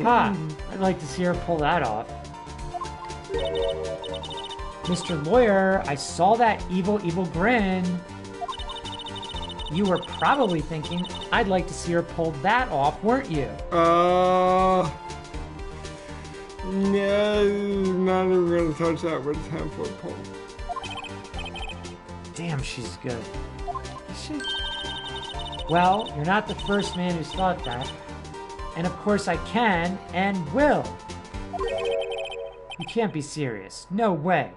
I'd like to see her pull that off. Mr. Lawyer, I saw that evil grin. You were probably thinking, I'd like to see her pull that off, weren't you? No, not even gonna touch that with a 10-foot pole. Damn, she's good. Is she? Well, you're not the first man who's thought that. And of course I can and will. You can't be serious. No way.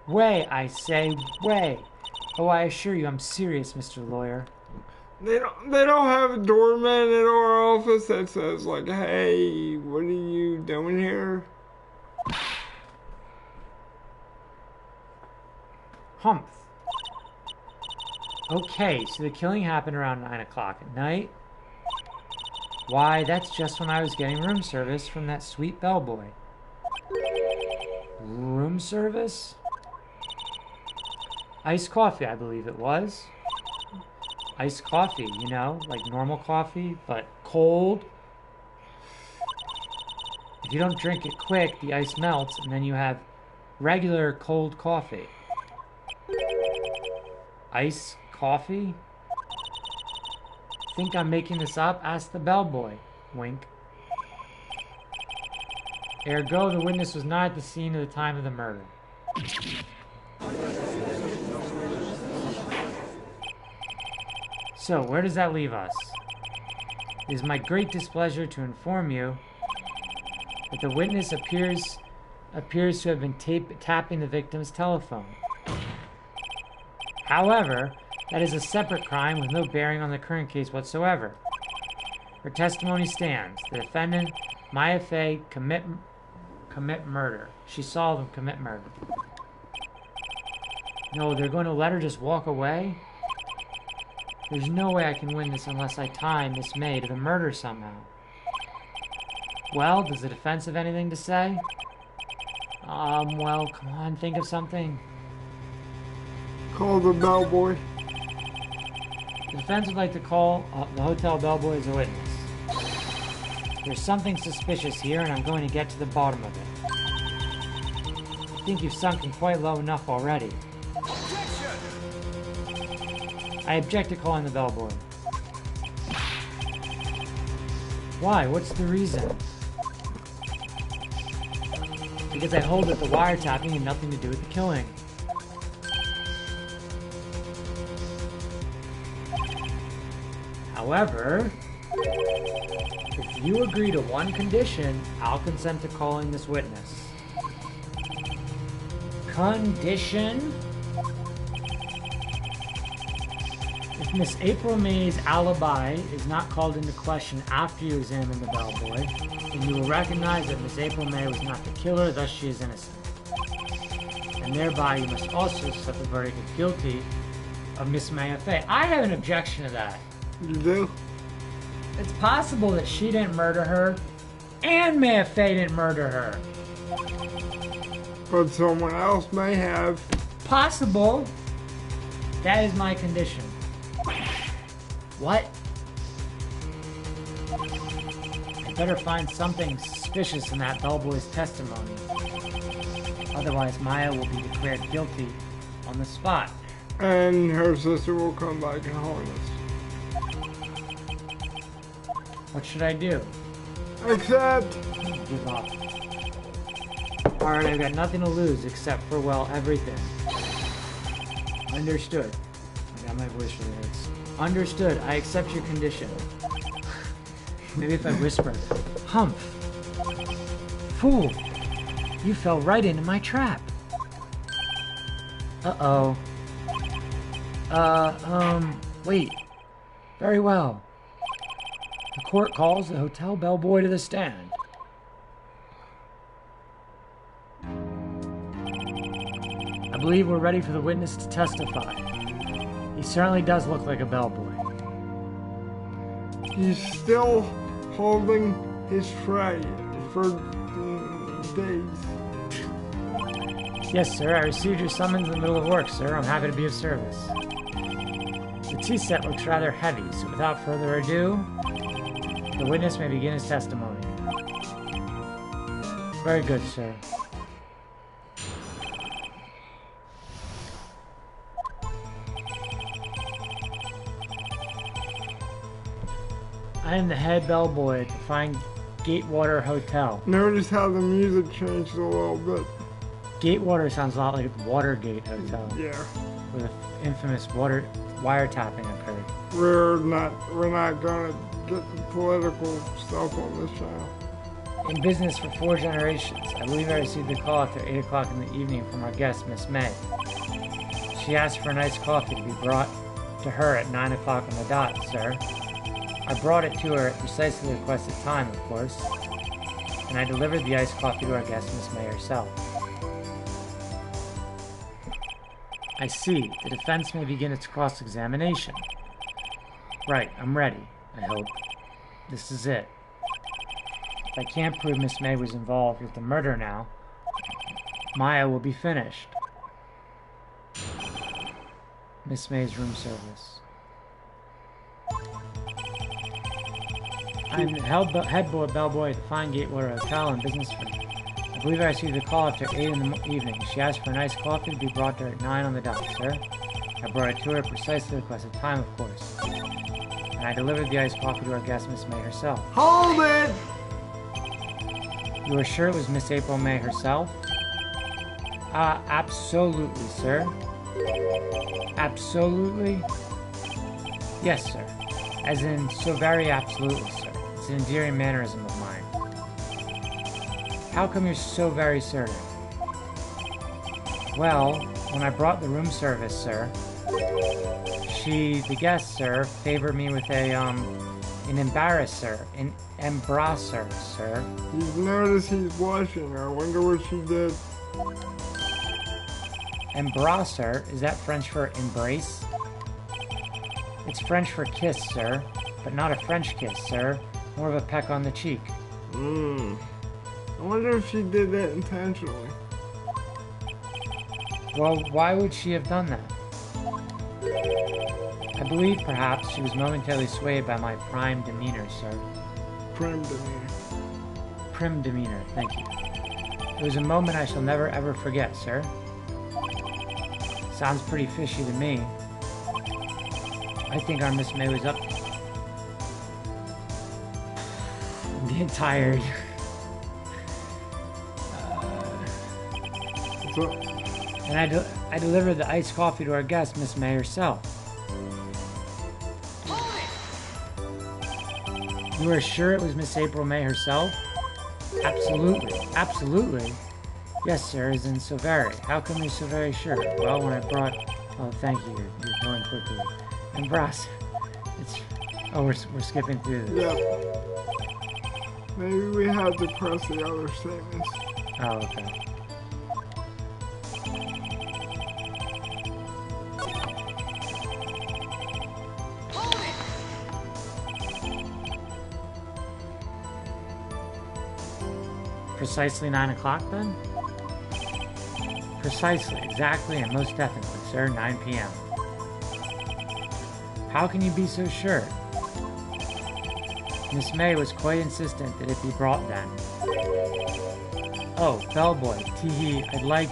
Way, I say, way. Oh, I assure you I'm serious, Mr. Lawyer. They don't have a doorman in our office that says, like, hey, what are you doing here? Humph. Okay, so the killing happened around 9 o'clock at night. Why, that's just when I was getting room service from that sweet bellboy. Room service? Iced coffee, I believe it was. Iced coffee, you know, like normal coffee, but cold. If you don't drink it quick, the ice melts, and then you have regular cold coffee. Ice coffee? Think I'm making this up? Ask the bellboy. Wink. Ergo, the witness was not at the scene at the time of the murder. So, where does that leave us? It is my great displeasure to inform you that the witness appears to have been tapping the victim's telephone. However, that is a separate crime with no bearing on the current case whatsoever. Her testimony stands. The defendant, Maya Fey, commit murder. She saw them commit murder. No, they're going to let her just walk away? There's no way I can win this unless I tie Miss May to the murder somehow. Well, does the defense have anything to say? Well, come on, think of something. Call the bellboy. The defense would like to call the hotel bellboy as a witness. There's something suspicious here, and I'm going to get to the bottom of it. I think you've sunken quite low enough already. I object to calling the bellboy. Why? What's the reason? Because I hold that the wiretapping had nothing to do with the killing. However, if you agree to one condition, I'll consent to calling this witness. Condition? If Miss April May's alibi is not called into question after you examine the bellboy, then you will recognize that Miss April May was not the killer, thus she is innocent. And thereby you must also accept the verdict of guilty of Miss Maya Fey. I have an objection to that. You do? It's possible that she didn't murder her, and Maya Fey didn't murder her. But someone else may have. Possible. That is my condition. What? I better find something suspicious in that bellboy's testimony. Otherwise, Maya will be declared guilty on the spot. And her sister will come back and haunt us. What should I do? Accept. Give up. Alright, I've got nothing to lose except for, well, everything. Understood. I got my voice really hurts. Understood. I accept your condition. Maybe if I whisper. Humph. Fool. You fell right into my trap. Uh-oh. Wait. Very well. The court calls the hotel bellboy to the stand. believe we're ready for the witness to testify. He certainly does look like a bellboy. He's still holding his tray for days. Yes, sir. I received your summons in the middle of work, sir. I'm happy to be of service. The tea set looks rather heavy, so without further ado, the witness may begin his testimony. Very good, sir. I am the head bellboy at the fine Gatewater Hotel. Notice how the music changed a little bit. Gatewater sounds a lot like Watergate Hotel. Yeah. Where the infamous wiretapping occurred. We're not gonna get the political stuff on this channel. In business for 4 generations, I believe I received a call after 8 o'clock in the evening from our guest, Miss May. She asked for an iced coffee to be brought to her at 9 o'clock on the dot, sir. I brought it to her at precisely the requested time, of course, and I delivered the iced coffee to our guest, Miss May herself. I see. The defense may begin its cross-examination. Right, I'm ready, I hope. This is it. If I can't prove Miss May was involved with the murder now, Maya will be finished. Miss May's room service. I'm the head bellboy at the fine Gatewater Hotel in business for... I believe I received a call after 8 in the evening. She asked for an iced coffee to be brought to her at 9 on the dot, sir. I brought it to her at precisely the requested time, of course. And I delivered the iced coffee to our guest, Miss May herself. Hold it! You are sure it was Miss April May herself? Absolutely, sir. Absolutely? Yes, sir. As in, so very absolutely, sir. It's an endearing mannerism of mine. How come you're so very certain? Well, when I brought the room service, sir, the guest, sir, favored me with an embarrasser, an embrasser, sir. You've noticed he's blushing. I wonder what she did. Embrasser, is that French for embrace? It's French for kiss, sir, but not a French kiss, sir. More of a peck on the cheek. I wonder if she did that intentionally. Well, why would she have done that? I believe perhaps she was momentarily swayed by my prime demeanor, sir. Prim demeanor. Prim demeanor, thank you. It was a moment I shall never ever forget, sir. Sounds pretty fishy to me. I think our Miss May was up to it. I'm getting tired. And I delivered the iced coffee to our guest, Miss May herself. You are sure it was Miss April May herself? Absolutely. Absolutely. Yes, sir, as in so very. How come you're so very sure? Well, when I brought... Oh, thank you. You're going quickly. And brass. Oh, we're skipping through this. Yeah. Maybe we have to press the other statements. Oh, okay. Precisely 9 o'clock, then? Precisely, exactly, and most definitely, sir, 9 p.m. How can you be so sure? Miss May was quite insistent that it be brought then. Oh, bellboy, tee-hee, I'd like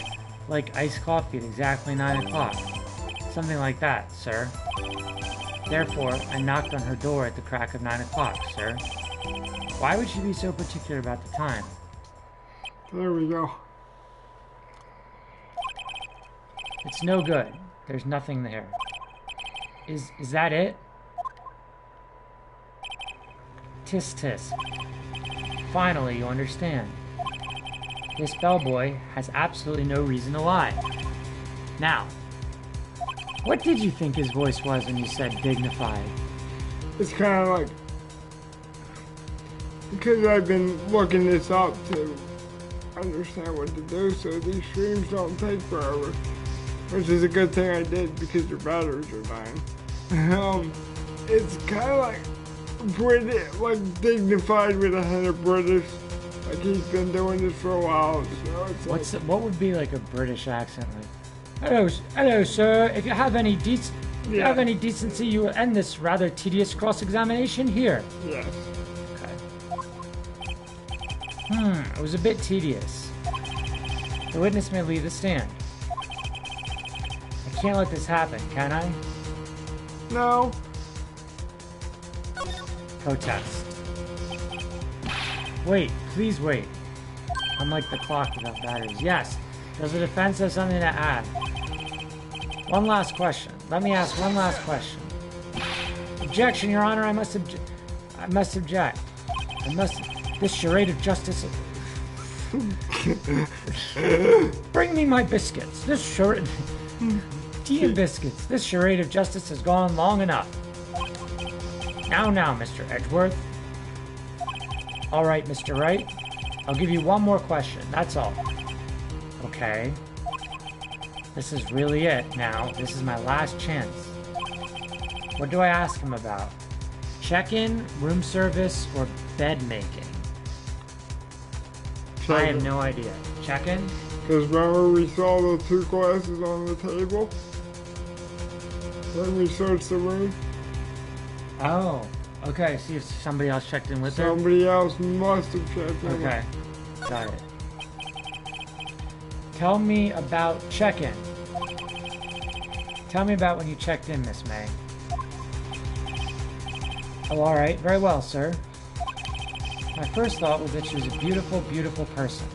iced coffee at exactly 9 o'clock. Something like that, sir. Therefore, I knocked on her door at the crack of 9 o'clock, sir. Why would she be so particular about the time? There we go. It's no good. There's nothing there. Is that it? Tisk tisk. Finally, you understand. This bellboy has absolutely no reason to lie. Now, what did you think his voice was when you said dignified? It's kind of like... Because I've been looking this up to understand what to do, so these streams don't take forever. which is a good thing I did because your batteries are dying. It's kind of like British, like dignified with a head of British. Like he's been doing this for a while. So it's what would be like a British accent like? Hello, sir. If you have any decency, you will end this rather tedious cross-examination here. Yes. Okay. It was a bit tedious. The witness may leave the stand. I can't let this happen, can I? No. Protest. Wait, please wait. Unlike the clock without batteries. Yes. Does the defense have something to add? One last question. Let me ask one last question. Objection, Your Honor. I must object. This charade of justice. Bring me my biscuits. This charade. Tea and biscuits. This charade of justice has gone long enough. Now, Mr. Edgeworth. All right, Mr. Wright. I'll give you one more question. That's all. Okay. This is really it now. This is my last chance. What do I ask him about? Check-in, room service, or bed making? I have no idea. Check-in? Because remember we saw those 2 glasses on the table? When we searched the room? Oh. Okay, see if somebody else checked in with her? Somebody else must have checked in. Okay. Got it. Tell me about check-in. Tell me about when you checked in, Miss May. Oh, all right. Very well, sir. My first thought was that she was a beautiful, beautiful person.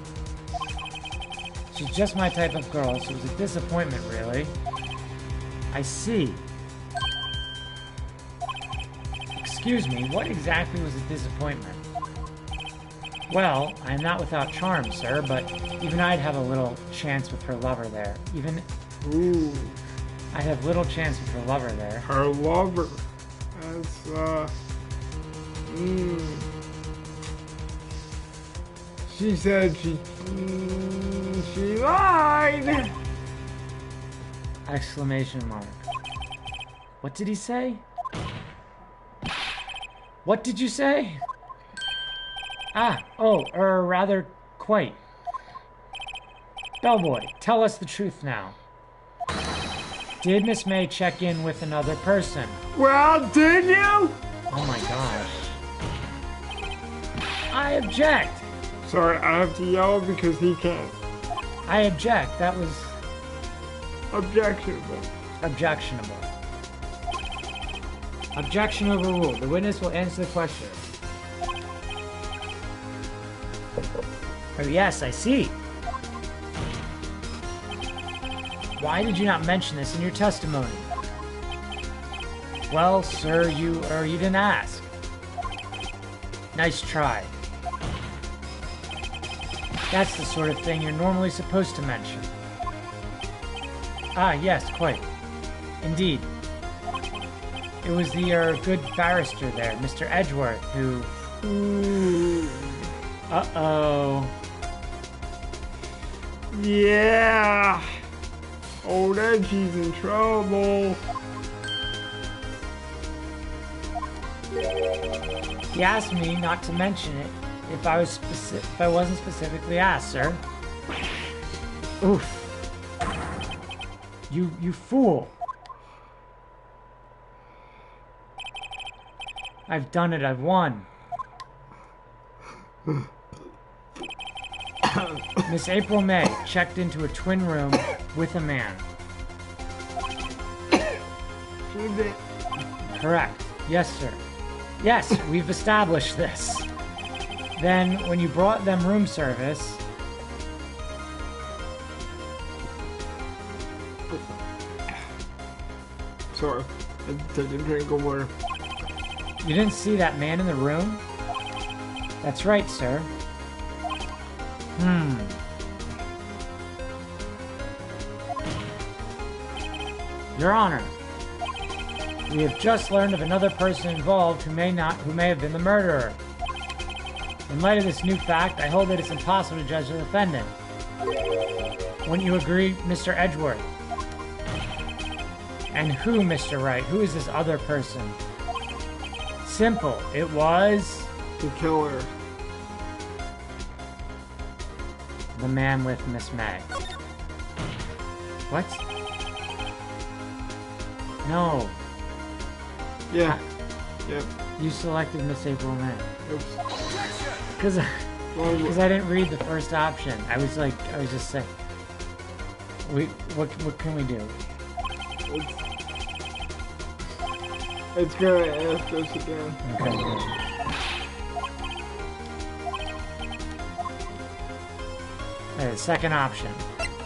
She's just my type of girl, so it was a disappointment, really. I see. Excuse me, what exactly was a disappointment? Well, I am not without charm, sir, but even I'd have a little chance with her lover there. Ooh. I'd have little chance with her lover there. Her lover. That's, She said she lied! Exclamation mark. What did he say? What did you say? Rather quite. Bellboy, tell us the truth now. Did Miss May check in with another person? Well, did you? Oh my gosh. I object. Sorry, I have to yell because he can't. I object. That was objectionable. Objectionable. Objection overruled. The witness will answer the question. Oh, yes, I see. Why did you not mention this in your testimony? Well, sir, you didn't ask. Nice try. That's the sort of thing you're normally supposed to mention. Ah, yes, quite. Indeed. It was the, good barrister there, Mr. Edgeworth, who... Ooh. Uh-oh. Yeah! Old Edgy's in trouble. He asked me not to mention it if I wasn't specifically asked, sir. Oof. You fool. I've done it, I've won. Miss April May checked into a twin room with a man. Correct. Yes, sir. Yes, we've established this. Then, when you brought them room service... Sorry, I had to take a drink of water. You didn't see that man in the room? That's right, sir. Your Honor, we have just learned of another person involved who may have been the murderer. In light of this new fact, I hold that it's impossible to judge the defendant. Wouldn't you agree, Mr. Edgeworth? And who, Mr. Wright? Who is this other person? Simple. It was... The killer. The man with Miss May. What? No. Yeah. Yep. You selected Miss April May. Oops. Because I didn't read the first option. I was just saying. What can we do? It's gonna ask us again. Okay, good. Okay, the second option.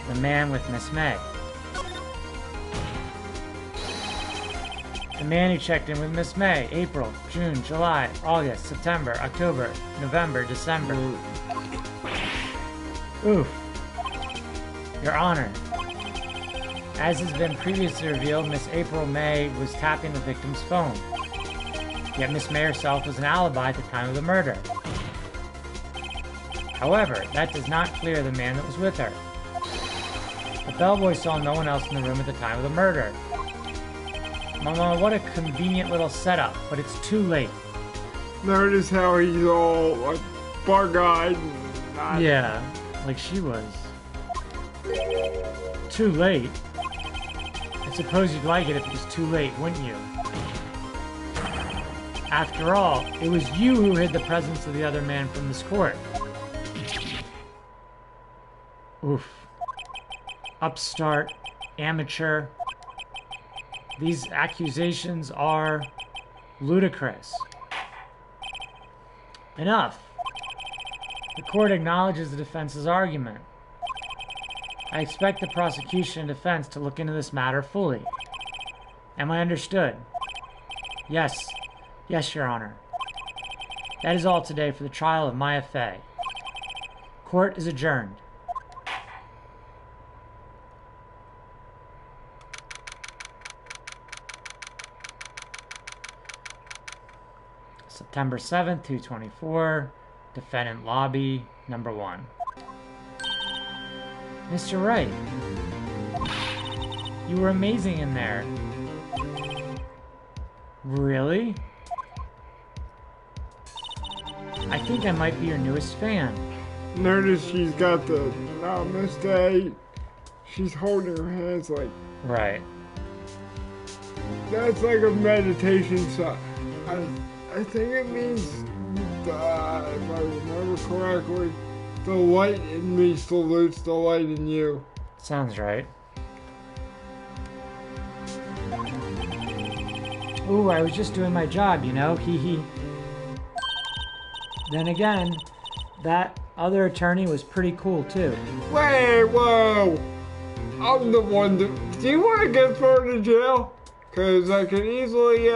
The man with Miss May. The man who checked in with Miss May. April, June, July, August, September, October, November, December. Oof. Your Honor. As has been previously revealed, Miss April May was tapping the victim's phone. Yet Miss May herself was an alibi at the time of the murder. However, that does not clear the man that was with her. The bellboy saw no one else in the room at the time of the murder. Mama, what a convenient little setup, but it's too late. Notice how he's all like bug-eyed and not... Yeah, like she was. Too late? I suppose you'd like it if it was too late, wouldn't you? After all, it was you who hid the presence of the other man from this court. Oof. Upstart, amateur. These accusations are ludicrous. Enough. The court acknowledges the defense's argument. I expect the prosecution and defense to look into this matter fully. Am I understood? Yes. Yes, Your Honor. That is all today for the trial of Maya Fey. Court is adjourned. September 7th, 224, defendant lobby, number 1. Mr. Wright, you were amazing in there. Really? I think I might be your newest fan. Notice she's got the namaste. She's holding her hands like... Right. That's like a meditation sign. I think it means, if I remember correctly, the light in me salutes the light in you. Sounds right. Ooh, I was just doing my job, you know, hee hee. Then again, that other attorney was pretty cool too. Wait, whoa! I'm the one that... Do you want to get thrown to jail? Because I can easily,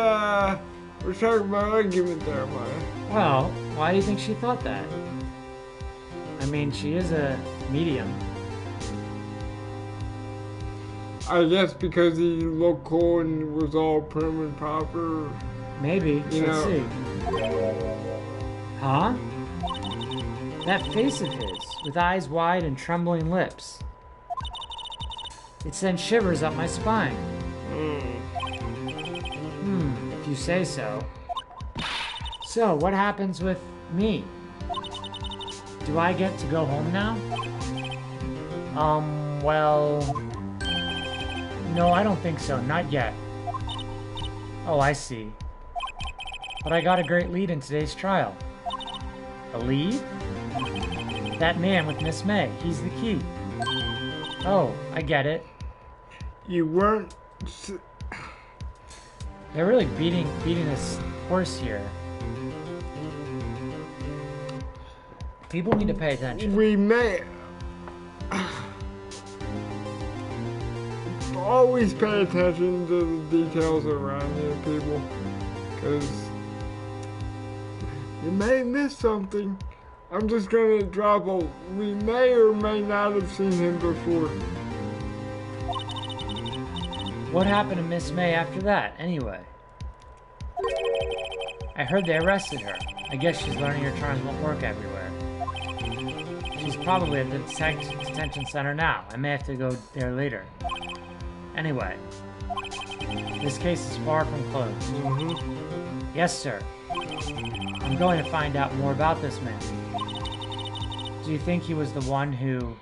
retract my argument there, Maya. Well, why do you think she thought that? I mean, she is a medium. I guess because he looked cool and was all prim and proper. Maybe. Let's see. Huh? That face of his, with eyes wide and trembling lips. It sent shivers up my spine. If you say so. So, what happens with me? Do I get to go home now? Well... No, I don't think so. Not yet. Oh, I see. But I got a great lead in today's trial. A lead? That man with Miss May. He's the key. Oh, I get it. You weren't... They're really beating this horse here. People need to pay attention. We may... Always pay attention to the details around you, people. Because you may miss something. I'm just going to drop a... We may or may not have seen him before. What happened to Miss May after that, anyway? I heard they arrested her. I guess she's learning her charms won't work everywhere. She's probably at the detention center now. I may have to go there later. Anyway, This case is far from closed. Yes, sir. I'm going to find out more about this man. Do you think he was the one who...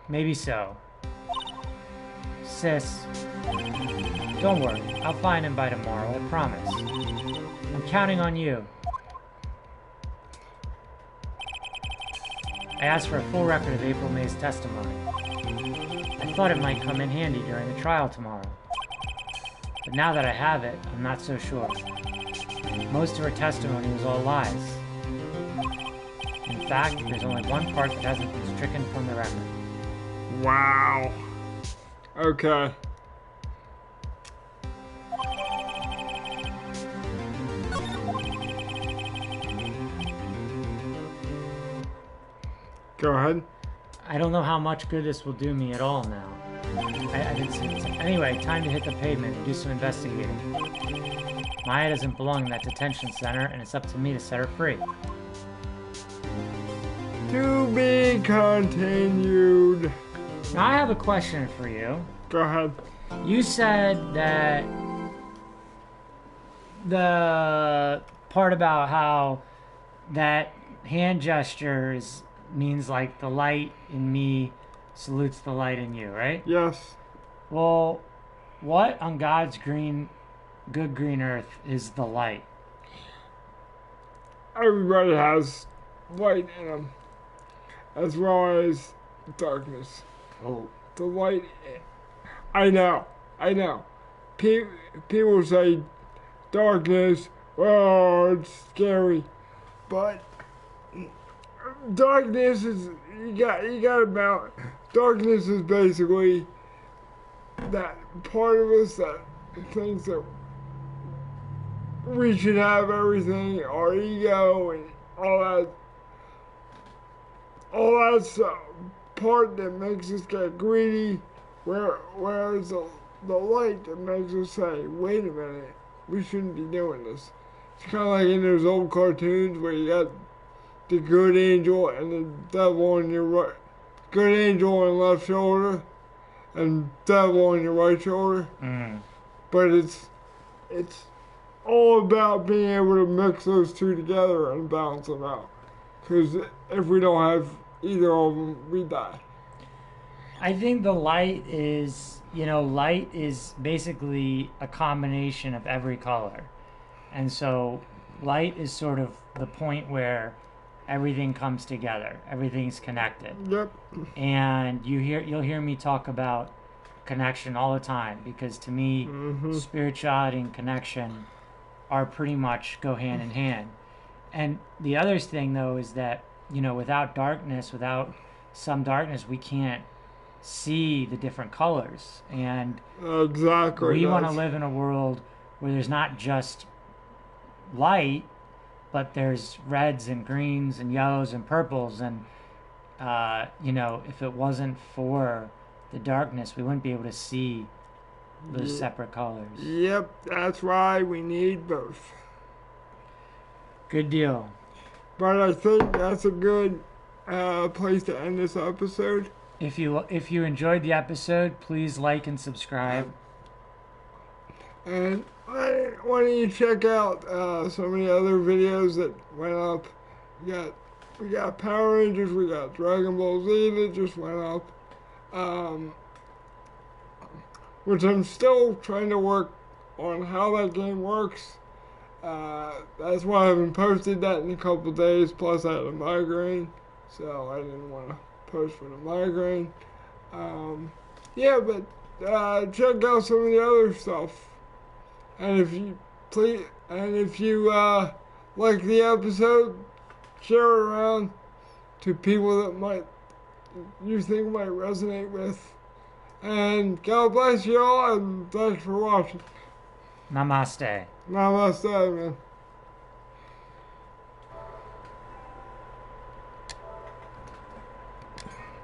Maybe so. Sis, don't worry. I'll find him by tomorrow, I promise. I'm counting on you. I asked for a full record of April May's testimony. I thought it might come in handy during the trial tomorrow. But now that I have it, I'm not so sure. Most of her testimony was all lies. In fact, there's only one part that hasn't been stricken from the record. Wow. Okay. Go ahead. I don't know how much good this will do me at all now. I didn't see it. Anyway, time to hit the pavement and do some investigating. Maya doesn't belong in that detention center, and it's up to me to set her free. To be continued. Now, I have a question for you. Go ahead. You said that the part about how that hand gesture means like the light in me salutes the light in you, right? Yes. Well, what on God's good green earth is the light? Everybody has light in them, as well as darkness. Oh. The light. I know. People say darkness, oh, it's scary. But darkness is, you got to balance. Darkness is basically that part of us that thinks that we should have everything, our ego and all that stuff, part that makes us get greedy, whereas the light that makes us say, wait a minute, we shouldn't be doing this. It's kind of like in those old cartoons where you got the good angel and the devil on your right, good angel on the left shoulder, and devil on your right shoulder. But it's all about being able to mix those two together and balance them out. Because if we don't have either of them, we die. I think the light is basically a combination of every color. And so light is sort of the point where everything comes together. Everything's connected. Yep. And you'll hear me talk about connection all the time, because to me, spirituality and connection are pretty much go hand in hand. And the other thing, though, is that, without some darkness, we can't see the different colors. And exactly, we want to live in a world where there's not just light, but there's reds and greens and yellows and purples. And, if it wasn't for the darkness, we wouldn't be able to see those separate colors. Yep, that's why we need both. Good deal. But I think that's a good place to end this episode. If you enjoyed the episode, please like and subscribe. And why don't you check out some of the other videos that went up? We got Power Rangers, we got Dragon Ball Z that just went up. Which I'm still trying to work on how that game works. That's why I haven't posted that in a couple days. Plus, I had a migraine, so I didn't want to post for the migraine. But check out some of the other stuff. And if you like the episode, share it around to people that you think might resonate with. And God bless you all, and thanks for watching. Namaste. Namaste, man.